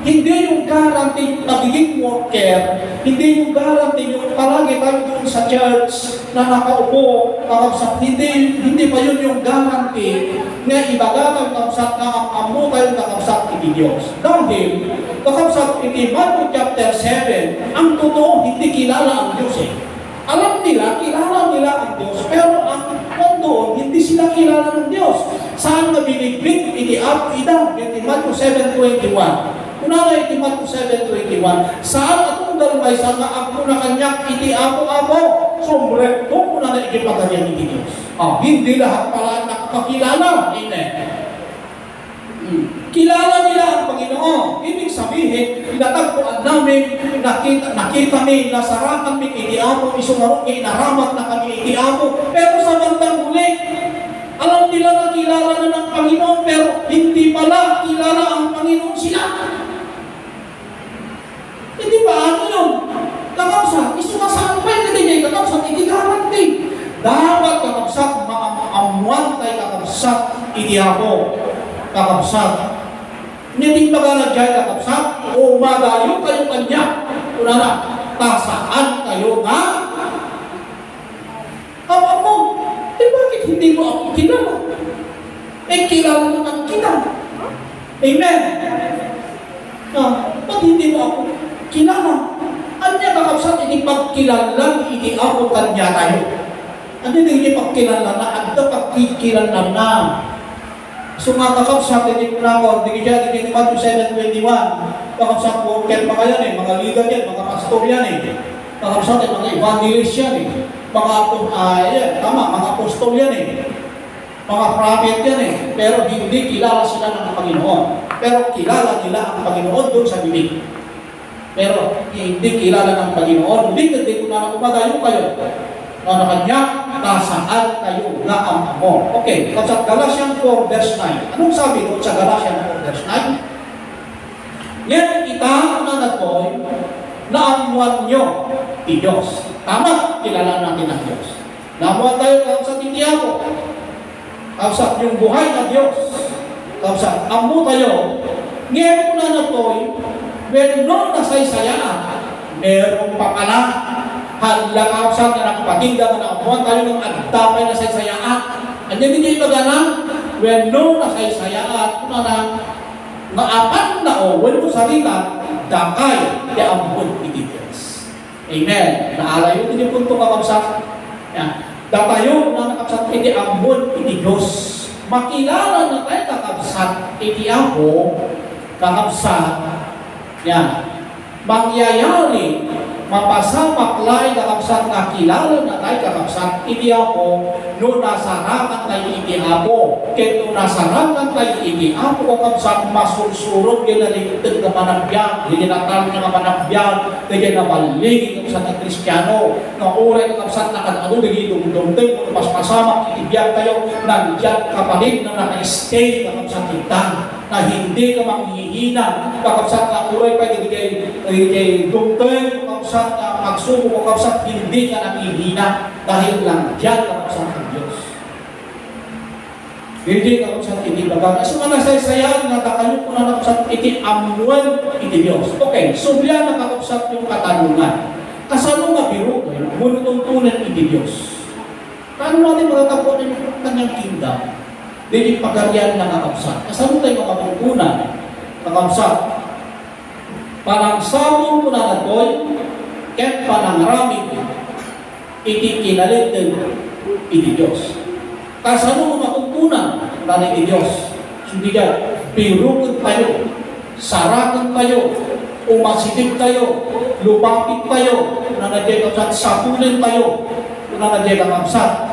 Speaker 1: hindi yung guarantee magiging worker, hindi yung guarantee yung palagi tayo doon sa church na nakaupo, kakabsat, hindi pa yun yung guarantee na ibagalang kakabsat na ang amo tayo kakabsat iti Diyos. Dahil, kakabsat iti Matthew chapter 7, ang totoo, hindi kilala ang Diyos Alam nila, kilala nila ang Diyos, pero ang doon, hindi sila kilala ng Diyos. Saan na biniglig iti Apo Ida, iti Matthew 7:21. Kunala iti Matthew 7:21. Saan atong dalaway sa nga ako na kanyak iti Apo-Apo, sumbre to kunala iti pagarian iti Diyos. Hindi lahat pala nakakakilala. Amen. Kilala nila ang Panginoon. Ibig sabihin, inatagpuan namin, nakita mi, nasarakan mi iti Apo, isumarong inaramat na kami iti Apo. Pero sa bandang huli, alam nila na kilala na ng Panginoon, pero hindi pala kilala ang Panginoon sila. Hindi ba ano yun? Kakabsat, isumasampay na din yung kakabsat, hindi garanti. Dapat kakabsat, maamuan tayo kakabsat, iti Apo, kakabsat. Hindi ba nga nagyay kakabsat, o magayo kayo kanya, una na, tasaan kayo nga? Mo, bakit hindi mo ako kilala? Kilala naman kita. Amen? Ba't hindi mo ako kilala? Anya kakabsat, hindi pagkilala, hindi ako kanya tayo. Ano hindi pagkilala na, ano pagkikilala na? So mga kakabsat, hindi ko na ako, hindi Matthew 7:21. Kakabsat po, kaya mga yan mga leader yan, mga pastor yan Kakabsat mga evangelist yan mga apostol yan mga prophet yan pero hindi kilala sila ng Panginoon. Pero kilala nila ang Panginoon doon sa bibig. Pero hindi kilala ng Panginoon. Hindi ko na kumadayo kayo. Na kanya, nasaan kayo na ang amo. Okay, sa Galatians 4 verse 9. Anong sabi doon sa Galatians 4 verse 9? Ngayon kita na nagpoy na amuan nyo di Diyos. Tama, kilala natin ang Diyos. Namuan tayo sa titiyago. Kausap yung buhay na Diyos. Kausap, amo tayo. Ngayon ko na nagpoy, meron na saysayaan. Meron pa pala. Hala kausap na nakapatingga na amuan tayo ng agdapay na saysayaan. Anyan din yung magana, meron na saysayaan. Kung na apat na when mo sarila, dakay, di ampun iti Diyos. Amen. Naalayo din yung punto kakabsat. Datayo na nakabsat iti ampun iti Diyos. Makilala na tayo kakabsat iti ako, kakabsat. Mangyayari, mapasapaklay kakabsat na kilala na tayo kakabsat iti ako, no nasarakan tayo iti ako. Kaya nasarakan tayo iti ako kakabsat, masursurog yun na ligtag na managbiag, hindi natal na managbiag, hindi na maligid kakabsat na Kristiyano, na uray kakabsat na kanano, hindi dumdumdum, mas pasama, itibiyag tayo, nandiyan kapalit na naka-stay kakabsat kita, na hindi ka manghihina, kakabsat na uray pa, hindi kay dumdum, kakabsat na magsubo, kakabsat, hindi ka nanghihina, dahil lang dyan kakabsat ng Diyos. Hindi kakabsat iti baga. So nga nasaysayaan nga kayo kung nakakabsat iti amuan iti Diyos. Okay, so biya nakakabsat yung katanungan. Kasano nga biro kayo, munutuntunan iti Diyos. Paano natin magkakapuan yung kanyang kingdom? Hindi pagarian nakakabsat. Kasano tayo makapuntunan? Nakakabsat. Parang sabong ko na natoy, kahit panangaramid, iti kinalitin iti Diyos. Kasano mo makukunan na ni Diyos? Hindi ka, pirukod tayo, sarakan tayo, umasitig tayo, lupapit tayo, kung nanadya kapsat, sapulin tayo, kung nanadya kapsat,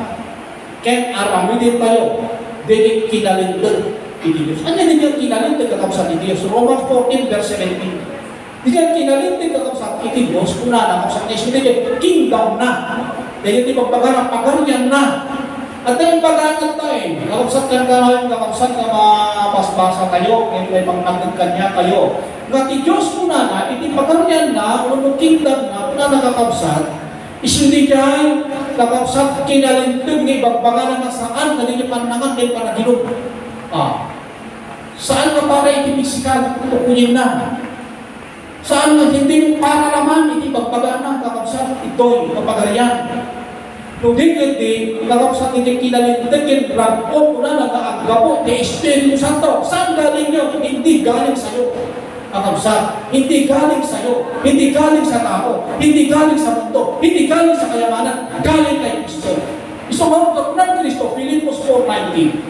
Speaker 1: ken aramidin tayo, hindi kinalindan ni Diyos. Ano hindi yung kinalindan kapsat ni Diyos? Romans 14 verse 17. Hindi yung kinalindan kapsat ni Diyos, kung nanakapsat niya, hindi yung kingdom na. Dahil hindi magbagarang pagarian na. At yung pag-aangat tayo, nakapsat ka na nakapsat na mapasbasa kayo, ngayon may magtagdag kanya kayo. Ngati Diyos muna na, iti pagkaryan na, unong kingdom na, na nakakapsat, isindi dyan, nakapsat kinalintog ni bagbaga na saan, na din yung panangan, din panagilog. Saan nga para iti pisikal, tukunin na? Saan nga hindi yung para naman, iti bagbaga na, nakapsat, ito'y kapagarian. Nung di, nakapsat iti kinalintigin, ragpo ko na nag-aagapo, di Espiritu Santo. Saan galing yun? Hindi galing sa'yo. Nakapsat, hindi galing sa'yo. Hindi galing sa tao. Hindi galing sa mundo. Hindi galing sa kayamanan. Galing kay Kristo. Isumang ng Kristo, Filipos 4:19.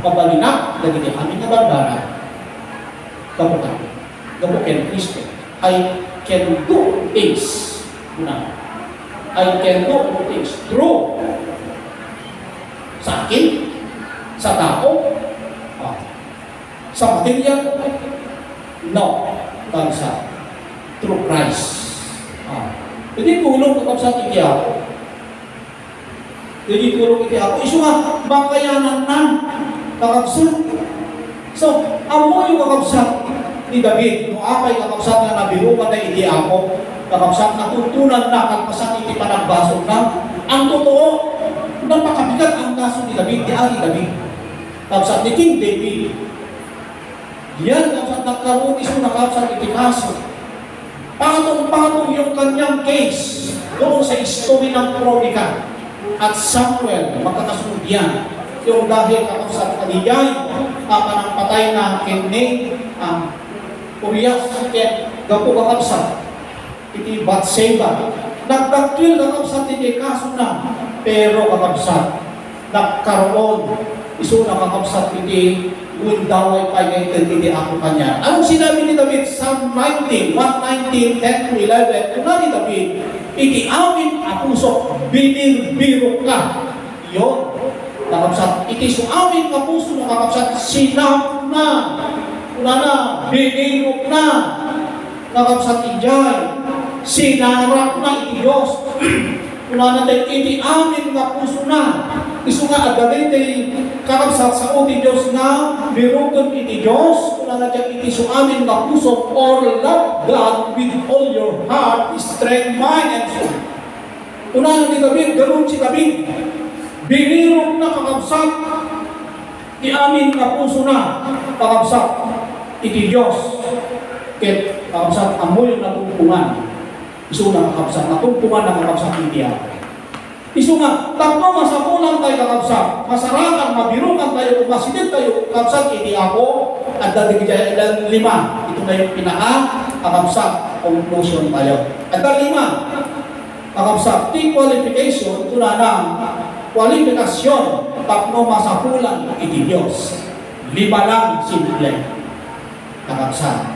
Speaker 1: Pabalinak, nagiging amin na barbara. Kapukan. Kapukan Kristo. I can do things. I can do things through sa akin, sa tao, sa material, no, sa through Christ. Hindi tulong kapag sa iti ako. Hindi tulong iti ako. Isu nga, bakayanan na, kakabsat. So, amo yung kakabsat ni David, nung apay kakabsat na nabiru ka na iti ako, kakabsat na tuntunan na kalpasan iti panagbasog na. Ang totoo, napakabigat ang kaso ni David, ni Ari David. Kakabsat ni King David. Yan, kakabsat nagkaroon iso na kakabsat iti kaso. Patong-patong yung kanyang case doon sa history ng Kronika at Samuel, magkakasunod yan. Yung dahil kakabsat kaniyay, panang patay na kini, Urias, kaya gapo kakabsat. Iti Batseba. Nagdakil kakabsat iti kaso na, pero kakabsat, nagkaroon, iso na kakabsat iti windaway pa ngayon iti ako kanya. Anong sinabi ni David? Psalm 19, 119, 10-11, kung ni David, iti amin apuso, binibiro ka. Yun, kakabsat, iti so amin kapuso na kakabsat, sinap na, kuna na, binibiro na, kakabsat ijay, sinarap na iti Diyos. Kuna natin iti amin nga puso na. Isu nga agalit ay kakabsat sa iti Diyos na birugon iti Diyos. Kuna natin iti so amin nga puso or love God with all your heart, strength, mind, and soul. Kuna natin David, ganun si David. Binirog na kakabsat iti amin nga puso na kakabsat iti Diyos. Kaya kakabsat amoy na tungkungan. Isu na kakabsat, natungpungan na kakabsat hindi ako. Isu nga, tatlo masapulang tayo kakabsat, masarakan, mabirukan tayo, kumasitin tayo, kakabsat hindi ako, at dati kaya 5. Ito na yung pinaka-kakabsat, conclusion tayo. At 5, kakabsat, qualification, ito na ng kwalifikasyon, tatlo masapulang iti Diyos. 5 lang, simple. Kakabsat.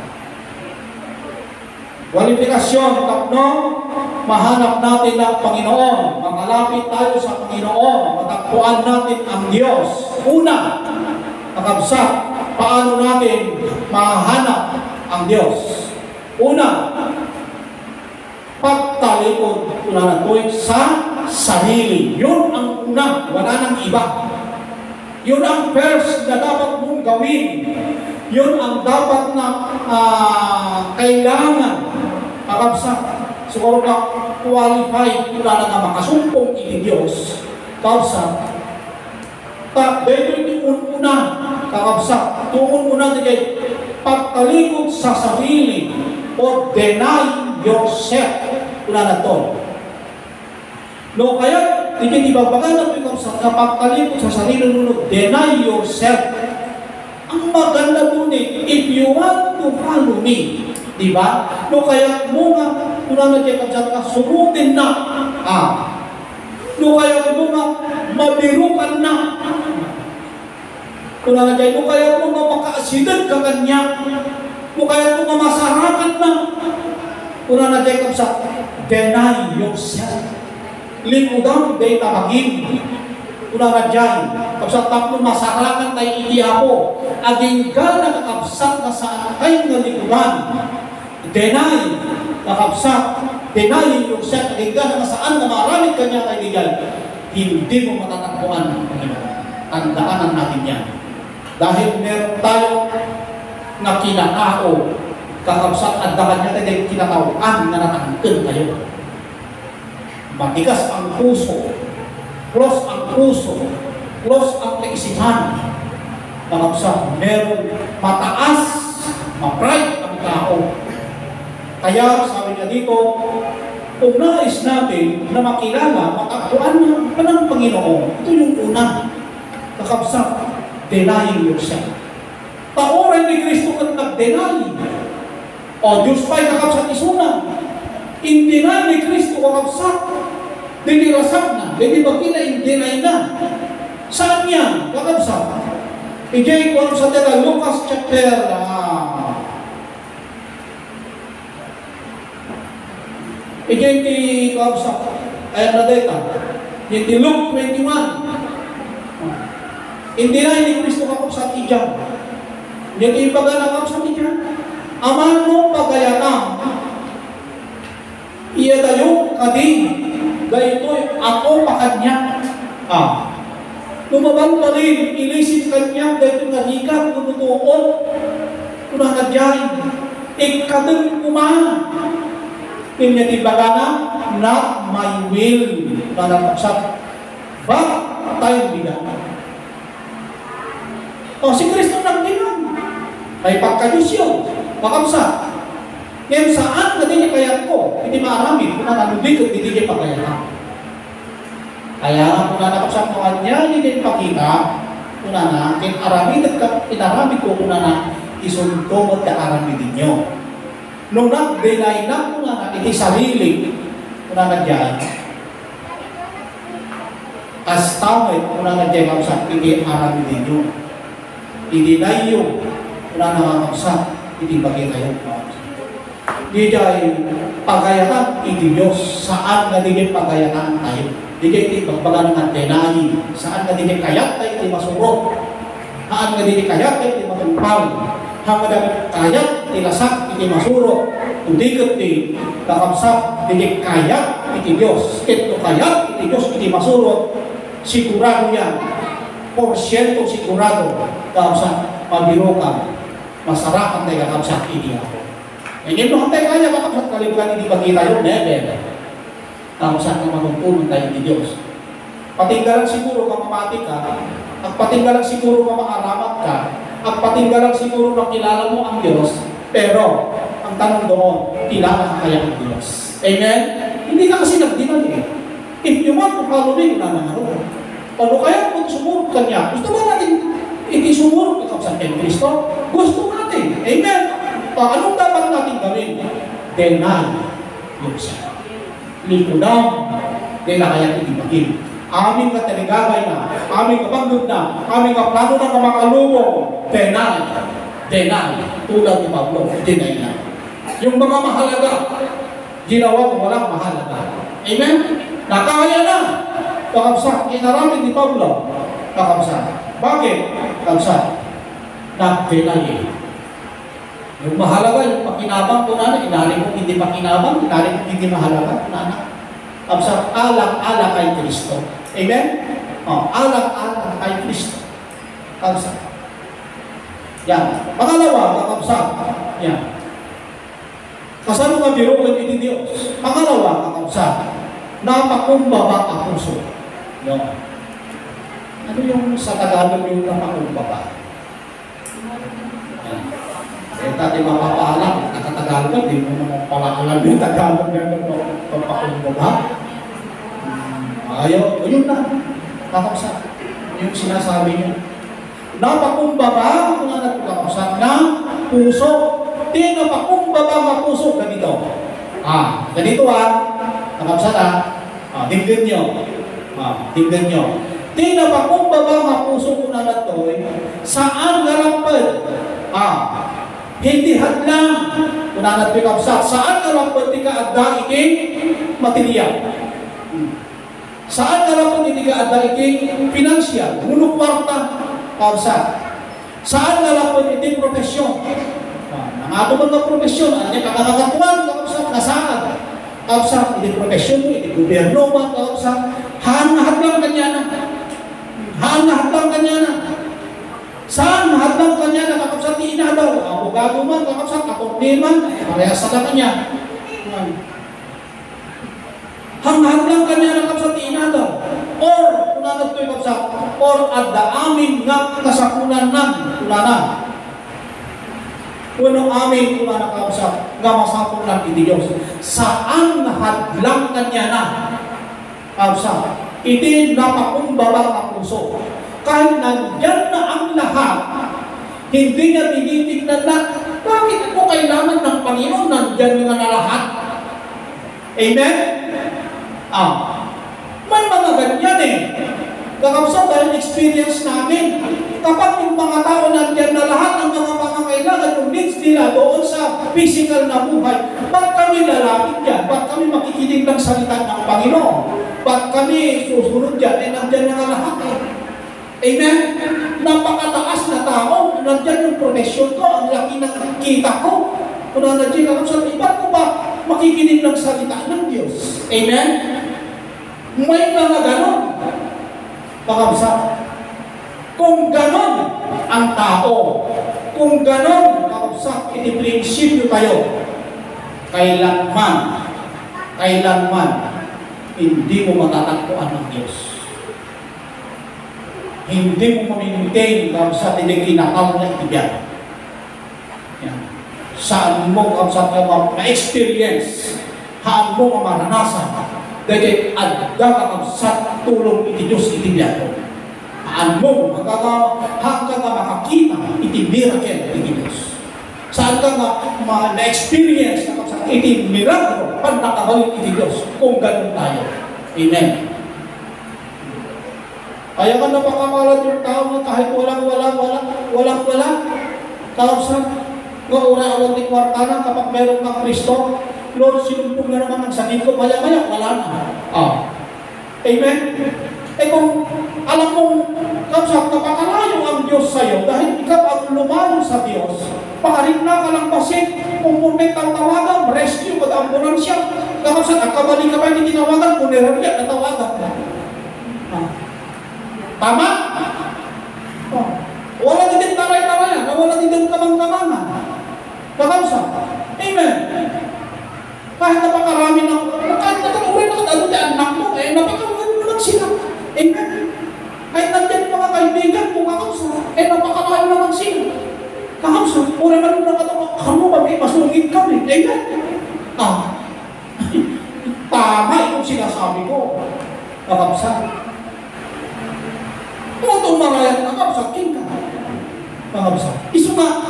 Speaker 1: Kwalifikasyon, tatlo, mahanap natin ang Panginoon, makalapit tayo sa Panginoon, matagpuan natin ang Diyos. Una, kakabsat, paano natin mahanap ang Diyos? Una, pagtalikod, una na ito sa sarili. Yun ang una, wala nang iba. Yun ang first na dapat mong gawin. Yun ang dapat na kailangan kakabsat. Siguro ka qualified, wala na nga makasumpong iti Diyos. Kakabsat, Dito itiun una, kakabsat. Tuon una di kay pagtalikod sa sarili or deny yourself. Una na to. No, kaya, di babagan na sa pagtalikod sa sarili nunod, deny yourself. Ang maganda dun if you want to follow me, di ba? No, kaya muna, una na dyan ka, surutin na. No, kaya muna, mabirukan na. Una na dyan, no, kaya muna makaasidad ka kanya. No, kaya muna masarakan na. Una na dyan sa deny yourself. Likudan, day tabagin. Una na dyan, kapsat tapos masarakan tayo idiapo. Aging ka nakakapsat na sa akay na likudan. Deny, nakapsat. Deny yourself. Aging ka na saan na maraming kanya kaibigan. Hindi mo matatagpuan ang Panginoon. Tandaanan natin yan. Dahil meron tayo na kinakao, kakapsat at dakan niya tayo kinakawaan na natangkin tayo. Matigas ang puso, close ang puso, close ang kaisipan. Kakapsat, meron mataas, ma-pride ang tao. Kaya sabi niya dito, kung nais natin na makilala, matagpuan ng Panginoon, ito yung una. Kakapsat, denying yourself. Paoran ni Kristo at nag-deny. O Diyos pa'y kakapsat isuna. In-deny ni Kristo kakapsat. Dinirasak na. Hindi ba kina-in-deny na? Saan yan? Kakapsat. Ijay ko sa tela, Lucas chapter Ijay ti kakapsat. Ayan na data. Iti Luke 21. In-deny ni Kristo kakapsat ijang. Hindi ipaganakap sa ijang. Aman mo pagayatang. Iya tayo kading. Dahil ako pa kanya. Lumaban pa rin, ilisip kanya, dahil nahikap, tumutuon. Kunang nadyan, ikadang kumahan. Pinyatibaga na, not my will. Nanapaksak. But, tayo bilang. Si Kristo nagdinan. Ay pagka-Diyos yun. Makamsa. Ngayon saan na din kaya ko? Hindi maarami. Kung nananubig at hindi niya pagkayaan. Kaya kung nanakapsa ko kanya, hindi niya ipakita. Kung na, inarami ko kung na isunto at kaarami din nyo. Nung nag-deny na kung na, iti sarili. Kung na dyan. As tawid, kung na dyan kapsa, hindi arami din nyo. I-deny yun. Kung na nakakapsa, hindi bagay kayo. Di jay pagayatan iti Diyos. Saan na din pagayatan tayo? Di jay iti bagbaga ng denayi. Saan na din kayat tayo iti masurot? Saan na din kayat tayo iti matumpal? Hanggang kayat iti lasak iti masurot. Tudigat iti kakapsat di kayat iti Diyos. Ito kayat iti Diyos iti masurot. Sigurado yan. Porsyento sigurado. Kakapsat mabiro ka. Masarakan tayo kakapsat iti ako. Ngayon mo hantay kaya kakapsat kalibugan hindi pagkita yun, never. Kakapsat na magungtunong tayo ni Diyos. Patinggalan siguro kung mamati ka, at patinggalan siguro kung maaramat ka, at patinggalan siguro kung kilala mo ang Diyos, pero ang tanong doon, kilala ka kaya ang Diyos. Amen? Hindi ka kasi nagdinan eh. If you want to follow me, nananaroon. Ano kaya kung sumurot ka niya? Gusto ba natin hindi sumurot kakapsat kay Kristo? Gusto natin. Amen? Anong dapat natin gawin? Deny yourself. Likudan, dahil kaya itibagin. Aming kataligabay na, aming kapagod na, aming kaplano na kamakalubong. Deny. Tulad ni Pablo, deny na. Yung mga mahalaga, ginawa ko walang mahalaga. Amen? Nakaya na. Kakapsa, inaramid ni Pablo. Kakapsa. Bakit? Kakapsa. Nag-deny. Yung mahalaga, yung pakinabang ko na, inarin mo hindi pakinabang, inarin mo hindi mahalaga, na. Kapsa, alak-alak kay Kristo. Amen? Alak-alak kay Kristo. Kapsa. Yan. Pangalawa, kakapsa. Yan. Kasano nga biro kay iti Diyos? Pangalawa, kakapsa. Napakumbaba ang puso. Yan. Ano yung sa Tagalog yung napakumbaba? Eh, dati mapapaalam, nakatagalog ka, di mo naman pala alam yung Tagalog na napakumbaba. Ayaw, yun na. Kakapsa. Yung sinasabi niya. Napakumbaba, kung na nagkakapsa ng puso. Di napakumbaba ng puso. Ganito. Ganito kakapsa na. Tingnan nyo. Tingnan nyo. Di napakumbaba ng puso kung na nagtoy. Saan garampad? Hindi hadlang. Kung na nagkakapsa. Saan garampad di ka adda iking material? Saan ka lang kung hindi ka adda iking financial, ulo kwarta, kausa? Saan ka lang kung hindi profesyon? Nangato man ng profesyon, ano niya, kakakatuan, kausa, nasaan? Kausa, hindi profesyon mo, hindi gobyerno man, kausa, hadlang kanya na. Hadlang kanya na. Saan hadlang kanya na, kausa, di inadaw, abogado man, kausa, kaporni man, parehas na kanya. Hanghang kanya ng kapsatiin daw. Or, kung natin ito'y kapsat, or at amin nga kasakunan ng tulanan. Kung amin kung na kapsat, nga masapong ng Diyos. Saan hadlang kanya na kapsat? Iti napakumbaba ng puso. Kahit nandyan na ang lahat, hindi niya tinitignan na, bakit ako kailangan ng Panginoon? Nandyan nga na lahat. Amen? May mga ganyan Kakapsa dahil experience namin. Kapag yung mga tao nandyan na lahat ng mga pangangailangan yung needs nila doon sa physical na buhay, ba't kami lalapit yan? Ba't kami makikinig ng salita ng Panginoon? Ba't kami susunod yan? Nandyan na nga lahat Amen? Napakataas na tao. Nandyan yung profession ko. Ang laki ng kita ko. Kung nandyan kakapsa, ba't ko ba makikinig ng salita ng Diyos? Amen? May mga ganon. Kakabsa. Kung ganon ang tao, kung ganon, kakabsa, iti-prinsipyo tayo, kailanman, hindi mo matatakpuan ng Diyos. Hindi mo ma-maintain, kakabsa, tiniginakal na itibyan. Saan mo kakabsa ka ma-experience, haan mo maranasan, dahil adda kakabsat tulong iti Diyos iti biyato. Haan mo, hang ka nga makakita iti miracle iti Diyos. Saan ka nga na-experience kakabsat iti miracle pag nakabalik iti Diyos kung ganun tayo. Amen. Kaya ka napakamalat yung tao na kahit walang kakabsat, nga ura-awag ni kwartanan kapag meron kang Kristo, Lord, sinumpong na naman ang sakit ko, maya-maya, wala na. Amen? Kung alam mong, kapsat, napakalayo ang Diyos sa'yo, dahil ikaw ang lumayo sa Diyos, pakarin na ka lang pasit, kung pumek ang tawagan, rescue, mag-ambulansya, kapsat, ang kabalik ka ba hindi tinawagan, punerarya, natawagan. Tama? Wala din taray-tarayan, wala din kamang-kamangan. Kapsat, amen? Kahit napakarami ng, kahit natatuloy na ano di anak mo, napakarami naman sila. Kahit nandyan mga kaibigan mo, kakapsa, napakarami naman sila. Kakapsa, ura na nung nakatawa, kamu ba, masungit kami. Tama yung sinasabi ko. Kakapsa. Kung itong marayat kakapsa, king ka. Kakapsa. Iso nga,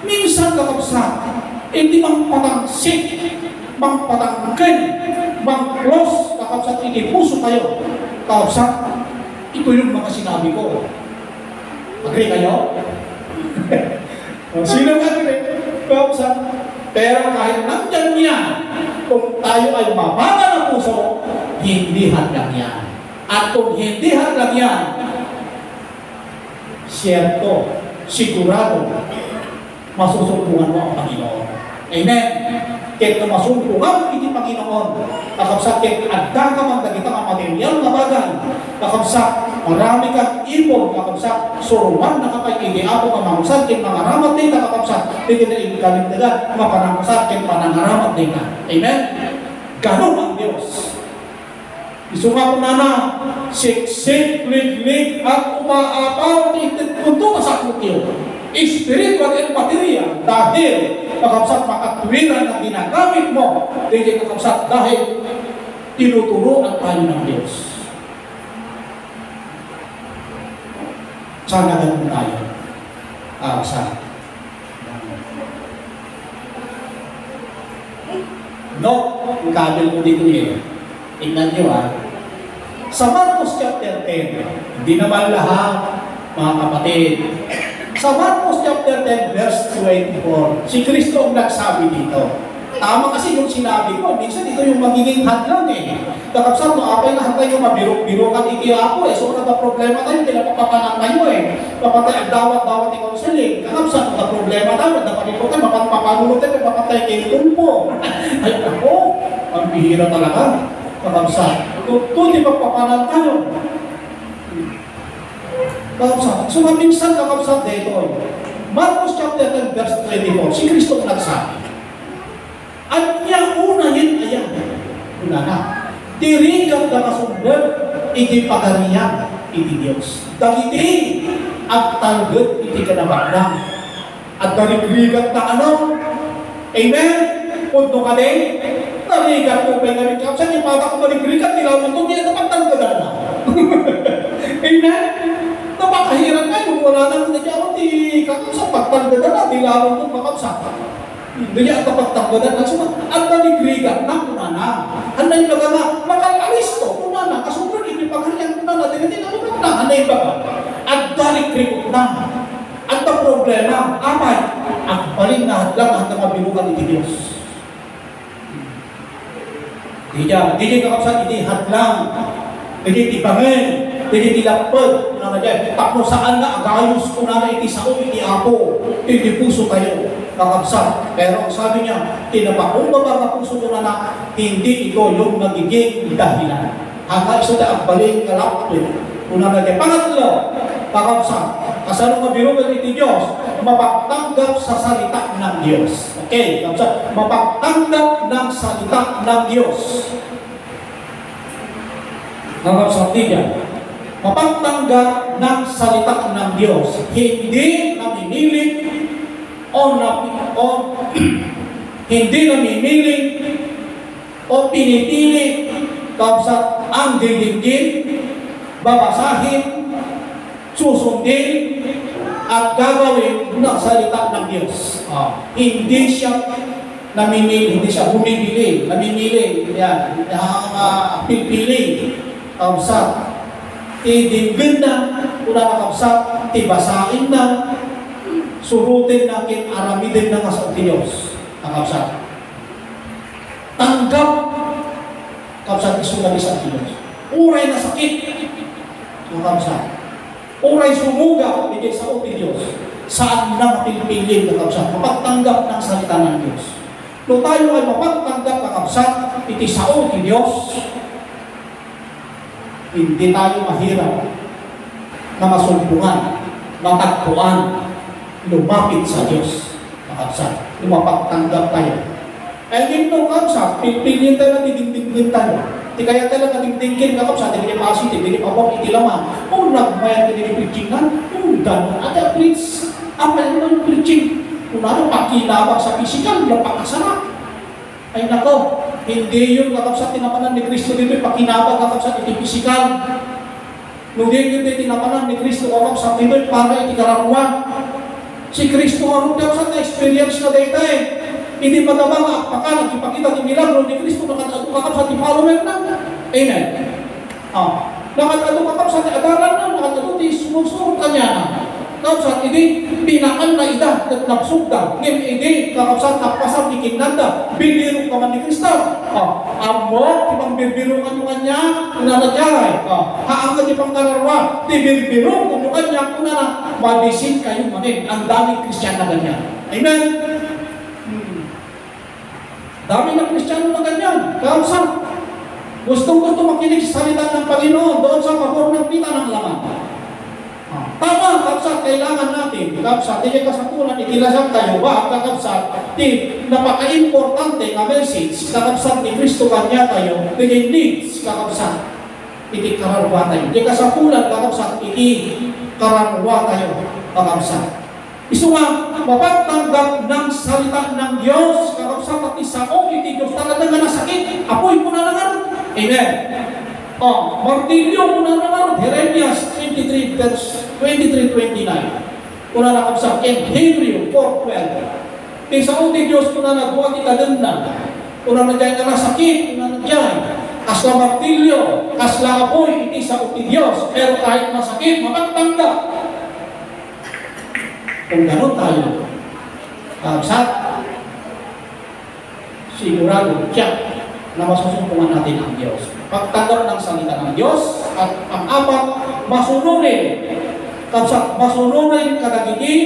Speaker 1: minsan kakapsa, hindi mang patangsik, magpatangkin, mag-close, kakapsat, puso kayo. Kakapsat, ito yung mga sinabi ko. Agree kayo? Sino agree? Kakapsat. Pero kahit nandyan yan, kung tayo ay mababa na puso, hindi hadlang yan. At kung hindi hadlang yan, siyerto, sigurado, masusupungan mo ang Panginoon. Amen? Kaya masumpungan iti Panginoon, kakapsat, kaya adda ka man dagita ang material na bagay, kakapsat, marami kang ipon, kakapsat, suruan na kapay idiapo ka mamusad, kaya mangaramat din ka, kakapsat, hindi na ikalimdagan, mapanamusad, kaya panangaramat din ka. Amen? Ganon ang Diyos. Iso nga po na, siksik, lig-lig, at umaapaw, itinpunto sa kutyo. Spiritual and material, dahil kakapsat makatwiran na ginagamit mo, hindi kakapsat dahil tinuturuan tayo ng Diyos. Sana ganun tayo. Sana. No, yung kabel ko dito eh. Tingnan nyo Sa Marcos chapter 10, hindi naman lahat, mga kapatid. Sa Marcos chapter 10, verse 24, si Kristo ang nagsabi dito. Tama kasi yung sinabi ko, minsan ito yung magiging hadlang Kakapsat mo, apay na hantay yung mabiro-birokan ako So, nagka-problema tayo, pinapapapanan tayo Papatay ang dawat-dawat yung counseling. Kakapsat, nagka-problema tayo, nagka-paliputan, mapapanulog tayo, mapapatay kayo tumpo. Ay, ako, ang bihira talaga. Kakapsat, ito, di magpapanan tayo. Kakapsat, so minsan kakapsat dito. Marcos chapter 10, verse 24, si Kristo ang nagsabi. At niya unahin ayan. Una na. Tirigang na kasunod, iti pagariyan, iti Diyos. Dagiti, at talgot, iti kanabaklang. At darigrigat na ano? Amen? Punto ka din? Narigat mo pa yung narigat. Saan yung mata ko marigrigat, nilaman ito, niya napagtanggadan na. Amen? Napakahirap nga yung wala nang nagyawat, kakapsa, pagtanggadan na, nilaman ito, kakapsa. Hindi niya kapagtanggadan at sumat. At naligrigan na kunana. Hanay ba nga, makal-aristo kunana. Kasubran, hindi pagkariyan kunana. Hindi na kunana. Hanay ba nga? At naligrigan na. At ang problema, amay, ang paling na hadlang hanggang mabilugan iti Diyos. Hindi niya kakapsan, hindi hadlang. Hindi tipangin. Hindi tilapad. Tapos saan na agayos kunana iti sao, iti apo. Hindi puso kayo. Kakapsat. Pero sabi niya, tinapakumbaba ka puso ko na hindi ito yung magiging dahilan. Hanggang isa na ang baling kalapit. Una na pangatlo, kakapsat. Kasano mabirugan iti Diyos, mapagtanggap sa salita ng Diyos. Okay, kakapsat. Mapagtanggap ng salita ng Diyos. Kakapsat niya. Mapagtanggap ng salita ng Diyos. Hindi namimilit hindi namimili o pinipili kapsat ang didinggin, babasahin, susundin, at gagawin ng salita ng Diyos. Hindi siya namimili, hindi siya bumibili, namimili, yan, pipili, kapsat, idinggin na, una na kapsat, tibasain na, surutin natin, aramidin na nga sa Diyos. Ang kapsat. Tanggap kapsat isulagi sa Diyos. Uray na sakit. Ang kapsat. Uray sumuga bigay sa Diyos. Saan na mapilpilin ang kapsat? Mapagtanggap ng salita ng Diyos. Kung tayo ay mapagtanggap ng kapsat, iti sa Diyos, hindi tayo mahirap na masumpungan, matagpuan, lumapit sa Diyos, kakapsat. Lumapagtanggap tayo. Eh, dito kakapsat, pipiliin tayo na didingdingin tayo. Di kaya tayo nagdingdingin kakapsat, hindi pa asin, hindi pa abang itilaman. Nagmayan ka din yung preachingan, gano'n. At please, apa yung preaching? Kung ano, pakinabang sa physical, napakasarap. Ay nako, hindi yung kakapsat tinapanan ni Kristo dito, pakinabang kakapsat iti physical. Nung hindi tinapanan ni Kristo kakapsat dito, para iti kararuan. Si Kristo ang sa na-experience na data Hindi pa naman akpakan, nagipakita ng milagro ni Kristo, nakatadukakap sa follower na. Amen. Nakatadukakap sa adaran na, nakatadukakap sumusunod kanya na. Kapsat, hindi pinaan na ida at nagsugda. Ngim, hindi kakapsat, nakpasat, ikinanda. Bilirong ka man ni Kristo. Amo, tipang birbirungan yung kanya, unanadyaray. Haangad ipang kararwa, di birbirong yung kanya, unana, mabisin kayo manin. Ang daming Kristyan na ganyan. Amen? Dami ng Kristiyano na ganyan. Kapsat, gustong-gusto makinig sa salita ng Panginoon doon sa pabor ng pita ng laman. Tama, kapsat, kailangan natin. Kapsat, hindi kasapunan, ikilasang tayo ba? Kapsat, napaka-importante na message. Kapsat, ni Kristo kanya tayo, hindi needs, kapsat. iti kararwa tayo. Di kasapulan kakabsat, iti kararwa tayo kakabsat. Isu nga, mapagtanggap ng salita ng Diyos, kakabsat at isaong iti Diyos, talagang nga nasakit, apoy po na naman. Amen. Martilyo po na naman, Jeremias 23 verse 23-29. Kuna nakabsat, and Hebrew 4:12. Isaong iti Diyos po na nagbuhat ikadanda. Kuna na dyan ka nasakit, kuna na dyan. Kasla martilyo, kasla apoy, iti sa uti Diyos. Pero kahit masakit, mapagtanggap. Kung gano'n tayo, kakabsat, sigurado, tiyak, na masusumpungan natin ang Diyos. Pagtanggap ng salita ng Diyos, at ang apat, masunurin. Kakabsat, masunurin kadagiti,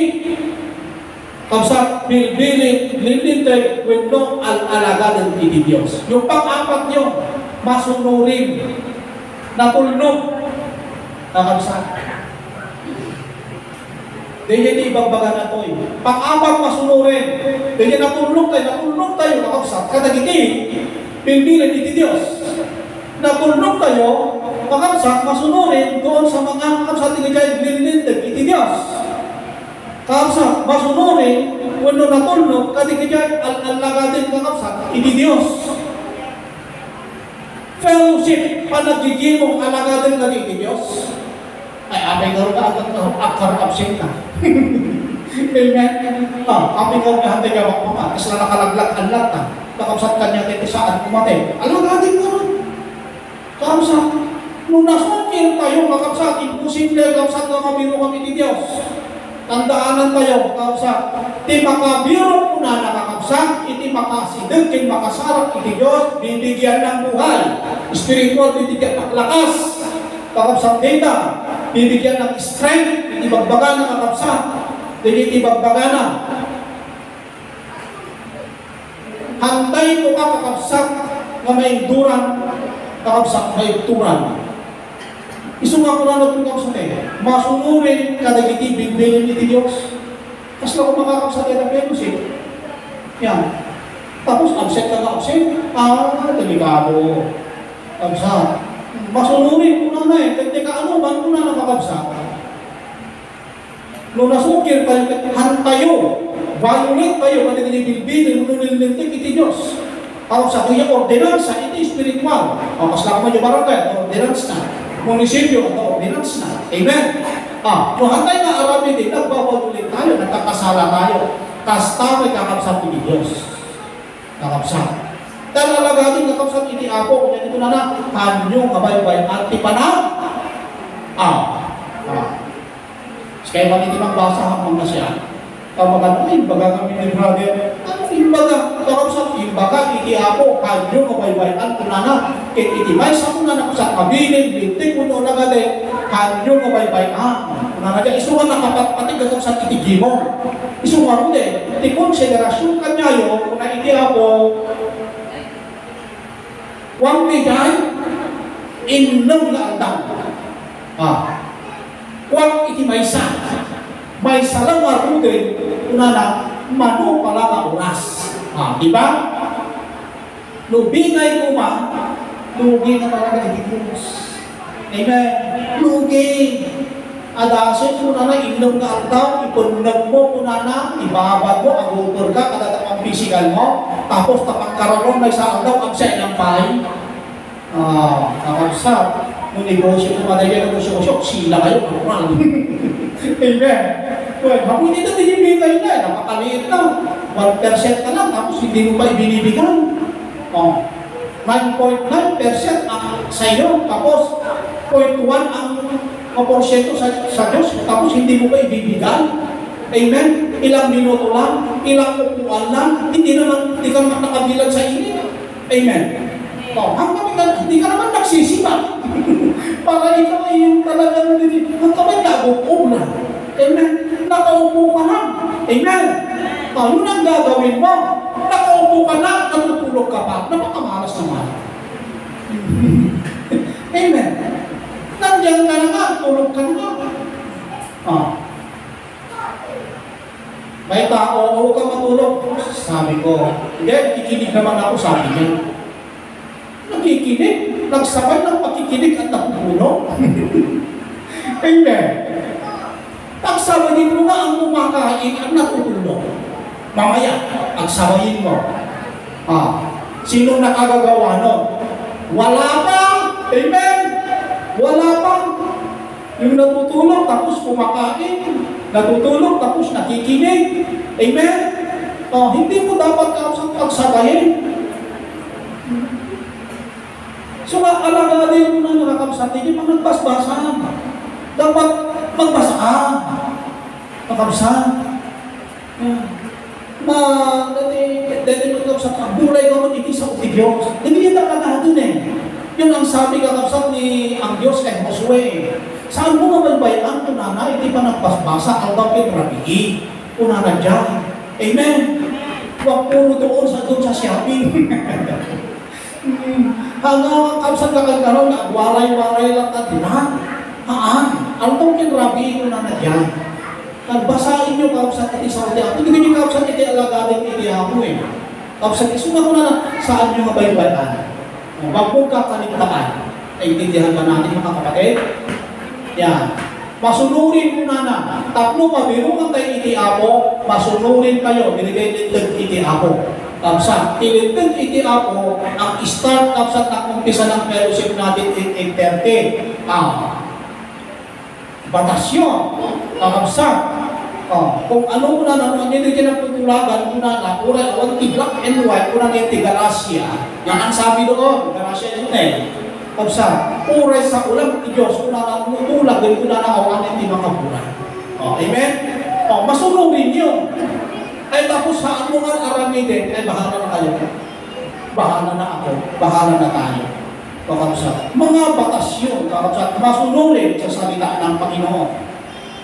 Speaker 1: kakabsat, bilbilin, lilintay, wenno al-alagadan iti Diyos. Yung pang-apat nyo, masunurin, natulnog, kakabsat. Dahil hindi ibagbaga na ito. Pang-apat masunurin. Dahil natulog tayo, kakabsat. Kadagiti, bilbilin iti Diyos. Natulog tayo, kakabsat, masunurin doon sa mga kakabsat iti bilbilin iti Diyos. Kakabsat, masunurin, wano natulog, kadagiti al-alagatin kakabsat, iti Diyos. Fellowship, panagigimong alagatin ka iti Diyos. Ay, apay nga rin akar-absent ka. Amen? Apay nga rin hantay ka makapapa. Kasi na nakalaglag-anlag ka. Nakapsat ka niya kiti saan kumatay. Alam natin ka rin. Kakapsat. Nung nasukil tayo, kakapsat, imposible, kakapsat na mabiro kami ni Diyos. Tandaanan tayo, kakapsat. Iti makabiro po na nakakapsat, iti makasidag, iti makasarap, iti Diyos, bibigyan ng buhay. Spiritual, bibigyan ng lakas. Kakapsat data. Bibigyan ng strength, itibagbaga ng kakabsat, itibagbaga na. Hantay ko ka kakabsat na may duran, kakabsat may turan. Isu nga ko na itong kakabsat masunurin kadagiti bigbilin iti Diyos. Kasi na kung makakabsat ay na-fellowship. Yan. Tapos absent ka na absent. Delikado. Kakabsat. Masunurin ko na teka ano, ba't ko na nakakabsat? Nung nasukir tayo, hantayo, violate tayo, manilibilbilin, manililintik, iti Diyos. Kakabsat, yung ordinansa, iti spiritual. Mas lang mo yung barangay, ordinance na. Munisipyo, ordinance na. Amen? Kung hantay na arabi din, nagbabagulit tayo, nagkakasala tayo. Kasta may kakabsat iti Diyos. Kakabsat. Dahil alagatin kakabsat iti Apo, kung ito na kanyo kabaybay at tipanag. Kaya maniti magbasa hapon na siya. Kapag imbaga kami ni brother, ano imbaga? Kakabsat, imbaga iti Apo, kanyo kabaybay at kunana. Iti may sa kunana sa kabiling, bintik, kuno na gade, kanyo kabaybay at. Kunana dyan, isuwa nakapatpatig kakabsat iti gimong. Isuwa mo din, iti konsiderasyon kanyayo, kuna iti Apo, huwag bigay, inom na andang. Huwag iti maysa. Maysa lang marudin, unana, mano pala ka oras. Diba? Lubingay ko ma, lugi na talaga iti Diyos. Amen? Lugi. Adasin ko na inom na andaw, ipunag mo ko na, ibabad mo, agupur ka, kadatak ang physical mo, tapos tapagkaroon may sa andaw, absent ng pahay. Kakabsat, nung negosyo ko madali ang negosyo, sila kayo, normal. Amen. Well, hapunin na din yung bigay na, napakaliit na. 1% ka lang, tapos hindi mo pa ibinibigyan. 9.9% ang sa iyo, tapos 0.1 ang porsyento sa Diyos, tapos hindi mo pa ibibigay. Amen? Ilang minuto lang, ilang upuan lang, hindi ka naman nakabilang sa inyo. Amen? Hindi ka naman nagsisipa. Para ikaw ay yung talagang ang kamay nag-upo na. Amen? Nakaupo ka na. Amen? Yun ang gagawin mo. Nakaupo ka na, natutulog ka pa. Napakamalas naman. Amen? Nandiyan ka na nga, tulog ka na nga. May tao, huwag kang matulog. Sabi ko, hindi, kikinig naman ako, sabi niya. Nakikinig. nagsabay ng pakikinig at napupuno. Amen. Pagsabayin mo nga ang kumakain at natutulog. Mamaya, pagsabayin mo. Sinong nakagagawa nun? Wala pa! Amen! Wala pa! Yung natutulog tapos kumakain. Natutulog tapos nakikinig. Amen? Hindi mo dapat pagsabayin. So, alagatin mo na nakakabsat, hindi pa nagbasbasan. Dapat magbasa ka. Nakabsat. Dati mo kakabsat, bulay ka mo hindi sa uti Diyos. Hindi yan talaga dun Yung ang sabi kakabsat ni ang Diyos kay Josue. Saan mo mabalbayan kung nanay, hindi pa nagbasbasa, ang dapat rabihi. Kung nanay dyan. Amen. Huwag puro doon sa shopping. Hanggang kapsat ka karon na waray-waray lang ka din ha? Altong kinrabi ko na nadyan. Nagbasahin nyo kapsat iti sa uti ako. Hindi nyo kapsat iti alagadin iti ako Kapsat isuma ko na saan nyo mabaybayan. Wag mo kakaligtaan. Ay intindihan ba natin mga kapatid? Yan. Masunurin mo na. Tapno pabiro kang tayo iti ako, masunurin kayo. Binigay din iti ako. Kapsat, ilintag iti ako, ang start kapsat na kumpisa ng fellowship natin in 8:30. Batasyon. Kapsat. Kung ano muna na nung nilagyan ng tutulagan, muna na, uray, awag ti black and white, muna na ti Galacia. Yan ang sabi doon, Galacia yun Kapsat, uray sa ulang ti Diyos, muna na tutulag, din muna na awan ti mga bulan. Amen? Masunurin nyo. Ay tapos saan mo nga aramidin, ay bahala na kayo. Bahala na ako, bahala na tayo. Kakabsat. Mga batas yun, kakabsat, masunurin sa salita ng Panginoon.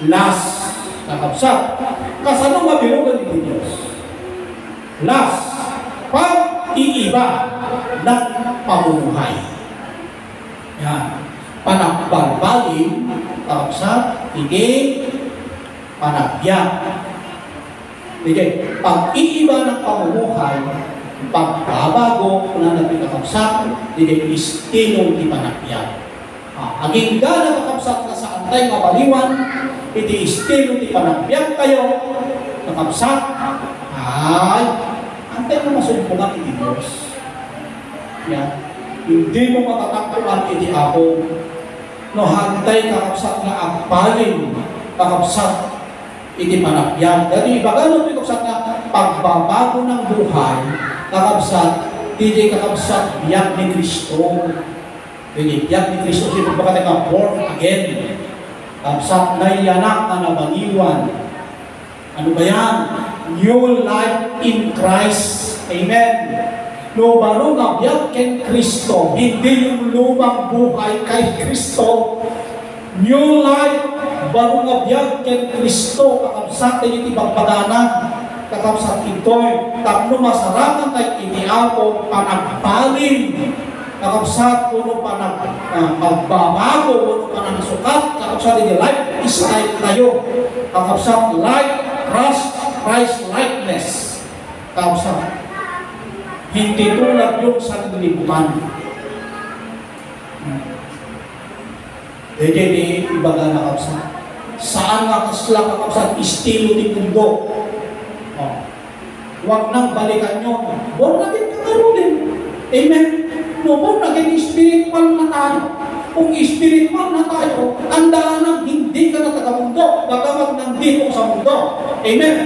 Speaker 1: Last, kakabsat, kasanong mabirugan ni Diyos. Last, pag-iiba ng pamumuhay. Yan. Panagbalbalin, kakabsat, higit, panagbiyak. Sige, pag-iiba ng pamumuhay, pagbabago na nagpinakapsat, sige, istilong ipanakyan. Aging gana kakapsat na sa antay mabaliwan, iti istilong ipanakyan kayo, kakapsat, ay, antay mo masumpungan iti Diyos. Yan. Hindi mo matatakpuan iti ako, no hantay kakapsat na agbalin, kakapsat, iti panakyan. Dati ibagano ito sa pagbabago ng buhay, kakabsat, hindi kakabsat biyak ni Kristo. Hindi biyak ni Kristo, sino ba ka born again? Kakabsat na iyanak na nabaliwan. Ano ba yan? New life in Christ. Amen. No baro nga biyak kay Kristo, hindi yung lumang buhay kay Kristo. New life, bago nga biyag kay Kristo, kakabsat ay itibagpadanan, kakabsat ito'y tapno masarakan kay iniapo, panagbalin, kakabsat puno pagbabago, puno panagsukat, kakabsat iti lifestyle tayo, kakabsat like Christ likeness, kakabsat, hindi tulad yung sa libutan. Jadi ibaga na kapsat. Saan nga kasla kakapsat? Estilo di mundo. Huwag nang balikan nyo. Born again kakaroon din. Amen? No, born again, spiritual na tayo. Kung spiritual na tayo, andaan ng hindi ka na taga-mundo. Bagawag nandito sa mundo. Amen?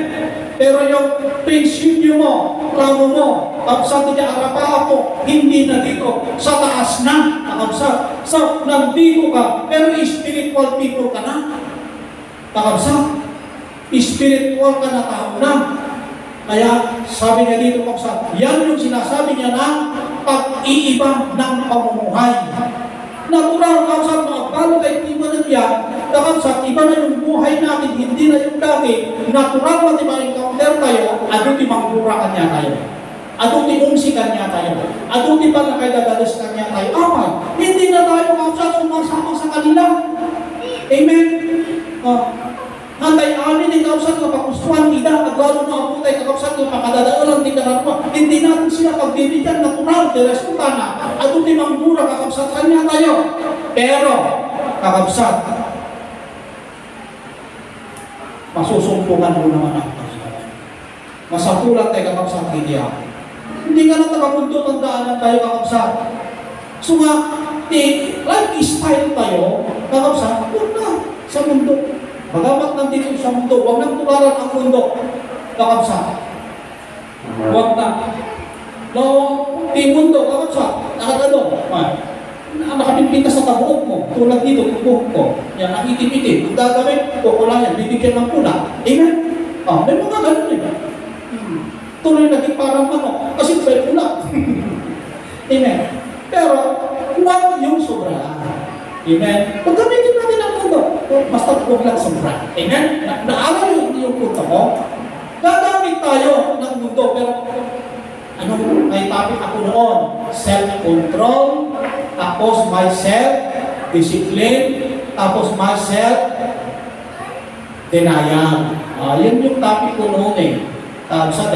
Speaker 1: Pero yung prinsipyo mo, plano mo, kapsat niya arapa ako, hindi na dito, sa taas na, kapsat. So, nandito ka, pero spiritual people ka na. Kapsat, spiritual ka na tao na. Kaya, sabi niya dito, kapsat, yan yung sinasabi niya na pag-iiba ng pamumuhay. Natural kapsat mga palo kay iba na yan, kapsat, iba na yung buhay natin, hindi na yung dati, natural na di ma-encounter tayo, ano di manggura kanya tayo. Ano di umsi kanya tayo. Ano di ba na kayo dadalas kanya tayo. Hindi na tayo kapsat sumasama sa kanila. Amen? Hantay amin ni kapsat kapagustuhan, ida, agwalo na ako tayo kapsat yung pakadadaan lang, hindi ka karanawan. Hindi natin sila pagbibigyan natural, de resulta na. At ito mangmura, kakabsat, kanya tayo. Pero, kakabsat, masusumpungan mo naman ang kakabsat. Masapulat tayo kakabsat, hindi ako. Hindi ka na tagamundo, tandaan tayo kakabsat. So nga, lifestyle tayo, kakabsat, huwag na sa mundo. Bagamat nandito sa mundo, huwag nang tularan ang mundo. Kakabsat. Huwag na. No, di mundo, kakabsat. Nakapipinta sa tabuok mo. Tulad dito, tubuhok ko. Yan, nakitim-itim. Ang gagawin, kukulayan, bibigyan ng pula. Amen? May mga ganun eh. Tuloy naging parang ano, kasi may pula. Amen? Pero, huwag yung sobra. Amen? Pagkamitin natin ang mundo. Basta huwag lang sobra. Amen? Naaral yung punto ko. Gagamit tayo ng mundo, pero may topic ako noon? Self-control, tapos my self-discipline, tapos my self-denial. Yan yung topic ko noon eh. Sa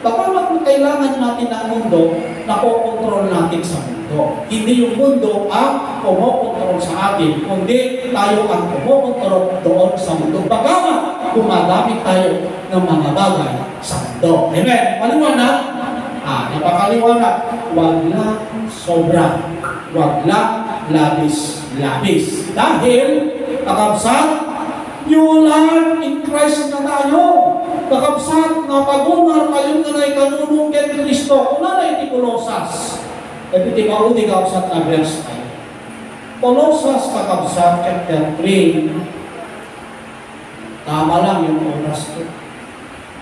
Speaker 1: Bagamat kailangan natin ng mundo, nakokontrol natin sa mundo. Hindi yung mundo ang kumokontrol sa atin, kundi tayo ang kumokontrol doon sa mundo. Bagamat gumagamit tayo ng mga bagay sa mundo. Amen? Maliwanag? Napakaliwanag. Huwag lang sobra. Huwag lang labis-labis. Dahil, kakabsat, new life in Christ na tayo. Kakabsat, napagumar kayo na na'y kanunong kay Kristo. Kung na na'y Kolosas. Ito maudi kakabsat na verse 5. Kolosas, kakabsat, chapter 3. Tama lang yung oras ko.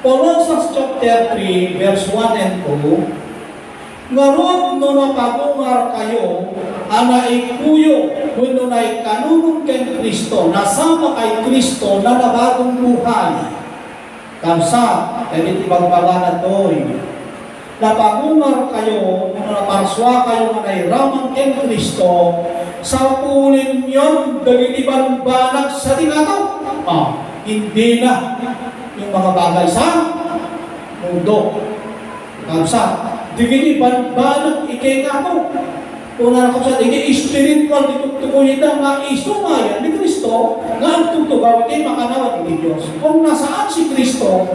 Speaker 1: Kolosas chapter 3, verse 1 and 2. Ngarod no napagungar kayo, anaikuyo, kuno na'y kanunong kay Kristo, nasama kay Kristo na nabagong buhay. Kamsa, kahit ibagbaga na to'y, napagungar kayo, naparswa kayo na nairaman kay Kristo, sa pulin yun, dagitiban banag sa tinataw. Hindi na yung mga bagay sa mundo. Kamsa, dagitiban banag ikay nga mo. Kung narakap sa tingin, spiritual, ditutukulitan nga isumayan ni Kristo, nga ang tutugaw kay makanawat ni Diyos. Kung nasaan si Kristo,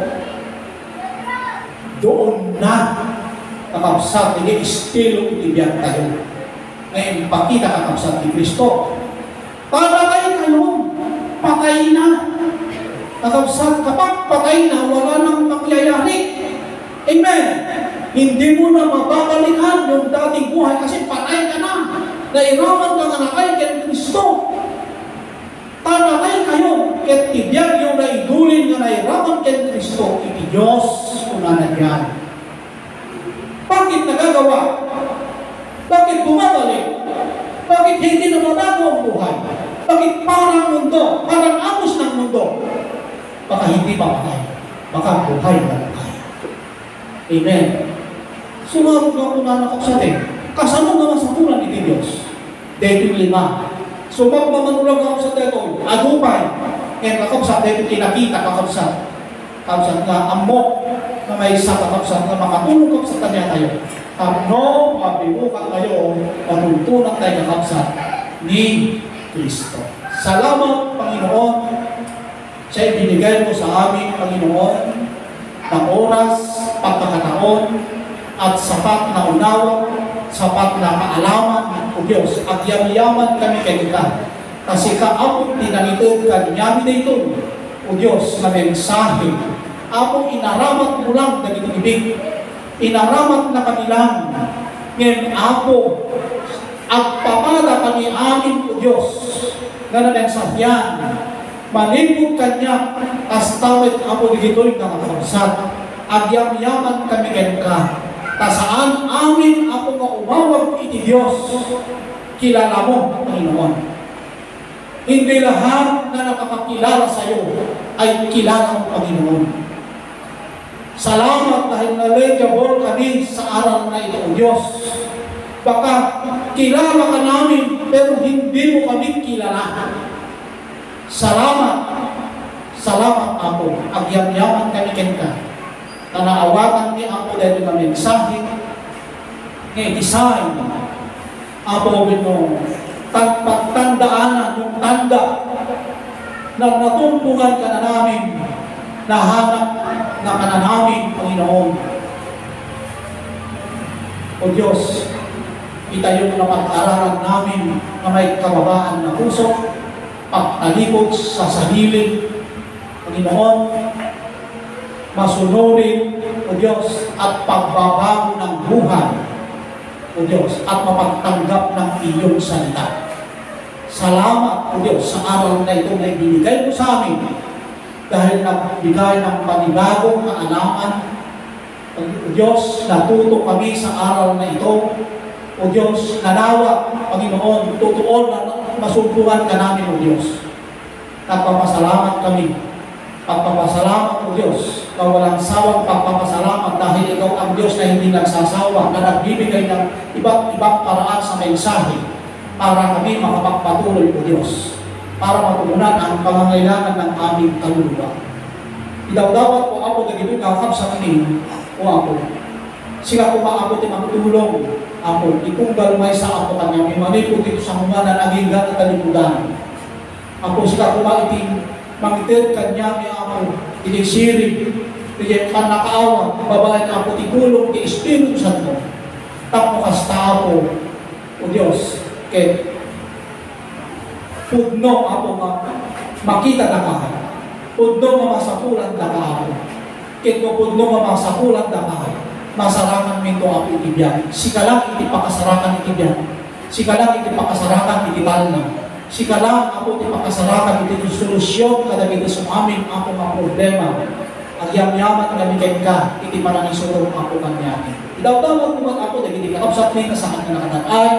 Speaker 1: doon na kakapsat, tingin, estilo itibiyang tayo. Ngayon, pakita kakapsat ni Kristo. Para kayo, patay na. Kakapsat, kapag patay na, wala nang mangyayari. Amen. Hindi mo na mababalikan yung dating buhay kasi patay ka na. Nairaman ka na kay Kristo. Tanakay kayo, ket tibiyag yung naidulin na nairaman kay Kristo, iti Diyos kunanagyan. Bakit nagagawa? Bakit bumabalik? Bakit hindi na mabago ang buhay? Bakit parang mundo? Parang amos ng mundo? Baka hindi pa patay. Baka buhay na buhay. Amen. Sumarog na kung nanakap sa atin. Kasama naman sa tulan ni Diyos. Dito 5. So magmamanulang ako sa teto. Agupay. Ngayon kakapsat, dito tinakita kakapsat. Kakapsat na amok na may isa kakapsat na makatulong sa kanya tayo. Kamno, mabibukan tayo, patuntunan tayo kakapsat ni Kristo. Salamat, Panginoon, sa ibinigay mo sa amin, Panginoon, ng oras, pagkakataon, at sapat na unawa, sapat na kaalaman, o Diyos, at yaman kami kay Ika. Kasi kaapong tinanitod ka, yamin na ito, o Diyos, na mensahe. Apong inaramat mo lang na ibig. Inaramat na kami lang. Ngayon, Apo, at papada kami amin, o Diyos, na namensahyan. Malibog kanya, as tawid Apo digito'y nakakabsat. At yaman kami kay Ika. Tasaan amin ako nga umawag iti Diyos, kilala mo, Panginoon. Hindi lahat na nakakakilala sa iyo ay kilala mo, Panginoon. Salamat dahil knowledgeable kami sa araw na ito, Diyos. Baka kilala ka namin, pero hindi mo kami kilala. Salamat. Salamat ako. Agyam-yaman kami kenta. na naawatan ni Apo dahil na mensahe, nga design, Apo Bino, pagtandaanan yung tanda na natumpungan ka na namin, nahanap na ka na namin, Panginoon. O Diyos, itayo na pag-aralan namin na may kababaan na puso, pagtalikod sa sarili, Panginoon, masunurin, O Diyos, at pagbabago ng buhay, O Diyos, at mapagtanggap ng iyong salita. Salamat, O Diyos, sa araw na ito na ibinigay mo sa amin dahil nagbigay ng panibagong kaalaman. O Diyos, natuto kami sa araw na ito. O Diyos, nanawa, Panginoon, totoo na masumpungan ka namin, O Diyos. Nagpapasalamat kami. Pagpapasalamat, O Diyos, na walang sawang pagpapasalamat dahil ikaw ang Diyos na hindi nagsasawa, na nagbibigay ng iba't ibang paraan sa mensahe para kami makapagpatuloy, O Diyos, para matugunan ang pangangailangan ng aming kaluluwa. Idawdawat po ako na gibigakap sa amin, O Apo. Sila po maabot yung magtulong, Apo, itunggal may sa Apo kanya, may manipod dito sa mga na naging at kalimutan. Apo, sila po maiting mangitid kanya, may Apo, ilisiri, hindi panakaawa, babae na Apo, titulong, di Espiritu Santo. Tapo kasta Apo, O Diyos, kaya pudno Apo makita na kahay. Pudno mamasapulan na kahay. Kaya pudno mamasapulan na kahay. Masarakan minto Apo itibyan. Sika lang iti pakasarakan itibyan. Sika lang iti pakasarakan itital na. Sika lang Apo iti pakasarakan iti solusyon kada iti sumamin Apo mga problema. Ang yam-yaman nga bigay ka iti pananisurong Apo kanyakin. Idaw-dawag mo Apo dahil hindi kakapsat na saan ka nakatatay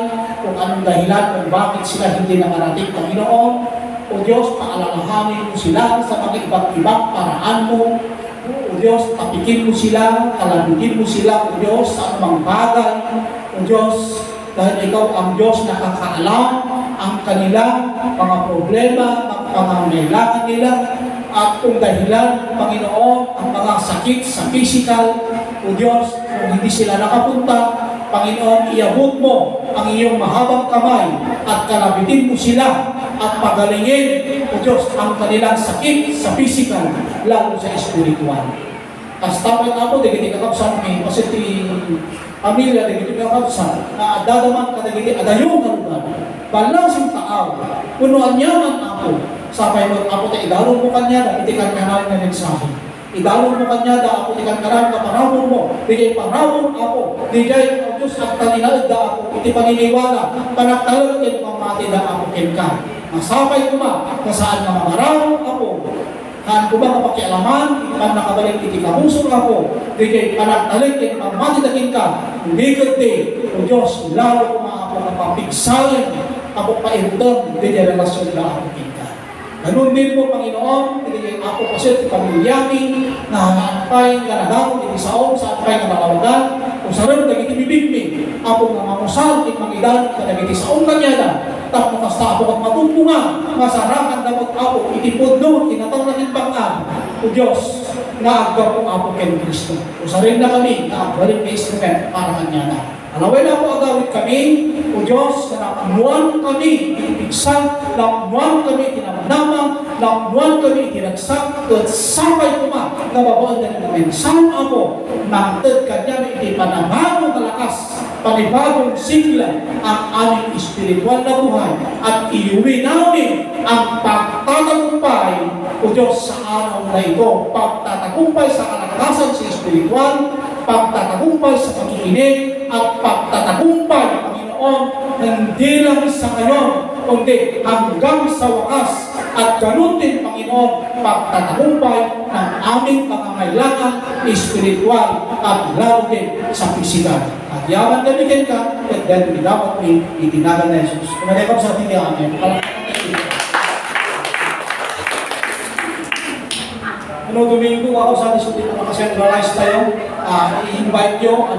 Speaker 1: kung anong dahilan kung bakit sila hindi nakarating Panginoon. O Diyos, paalalahanin mo sila sa mga iba't-ibang paraan mo. O Diyos, tapikin mo sila, kalabutin mo sila, O Diyos, sa anumang bagay. O Diyos, dahil ikaw ang Diyos na kakaalam ang kanilang mga problema, ang pangangailangan nila, at kung dahilan, Panginoon, ang mga sakit sa physical, O Diyos, kung hindi sila nakapunta, Panginoon, iabot mo ang iyong mahabang kamay at kalabitin mo sila at pagalingin, O Diyos, ang kanilang sakit sa physical, lalo sa espiritual. Kastapan ako, dagiti kakapsan mi, kasi ti pamilya, dagiti kakapsan, na dadaman ka dagiti adayong kalugan, balasing taaw, punuan niyaman ako, sapay mo ako, idalong mo kanya, dagiti kanyanan na mensahe. Idalong mo kanya, da ako, ikankaran ka, parawon mo, digay parawon ako, digay, O Diyos, at talinalad da ako, iti paniniwala, panagtalagin, pamati da ako, kenka. Masapay ko ba, na saan na mamarawon ako, kaan ko ba kapakialaman, ipan nakabalik iti kabusong ako, digay panagtalagin, pamati da kenka, hindi gati, O Diyos, lalo ko ako napapigsalin, ako paintong, digay relasyon da ako, kenka. Ganun din po, Panginoon, hindi ako kasi pamilyami na naanpay ka na daw, hindi saong sa anpay na malawagan, kung sa rin, nagiti bibigmi, ako nga mamusal, ikmangidan, nagiti saong kanyada, tapos kasta ako at matumpungan, masarakan dapat ako, itipod doon, tinatang na nagpangan, O Diyos, naagga po ako kay Kristo. Kung sa rin na kami, naagbalik na instrument para kanyada. Alaway na po agawit kami, O Diyos, na napunuan kami, itipigsan, napunuan kami, tinamnamang, napunuan kami, itinagsak, at sabay kuma, nababawal na namin. Saan ako, nangtad kanya, iti panabagong malakas, panibagong sigla, ang aming espiritual na buhay, at iuwi namin ang pagtatagumpay, O Diyos, sa araw na ito, pagtatagumpay sa kalakasan sa espiritual, pagtatagumpay sa pagkikinig, at pagtatagumpay, Panginoon, hindi lang sa ngayon, kundi hanggang sa wakas. At ganun din, Panginoon, pagtatagumpay ng aming pangangailangan espiritual at lalo din sa pisikal. At yaman gamitin ka, at dahil dapat may itinagal na Jesus. Kumanekap sa ating yaman. Domingo ako sa lisutin na makasentralize tayo. I-invite nyo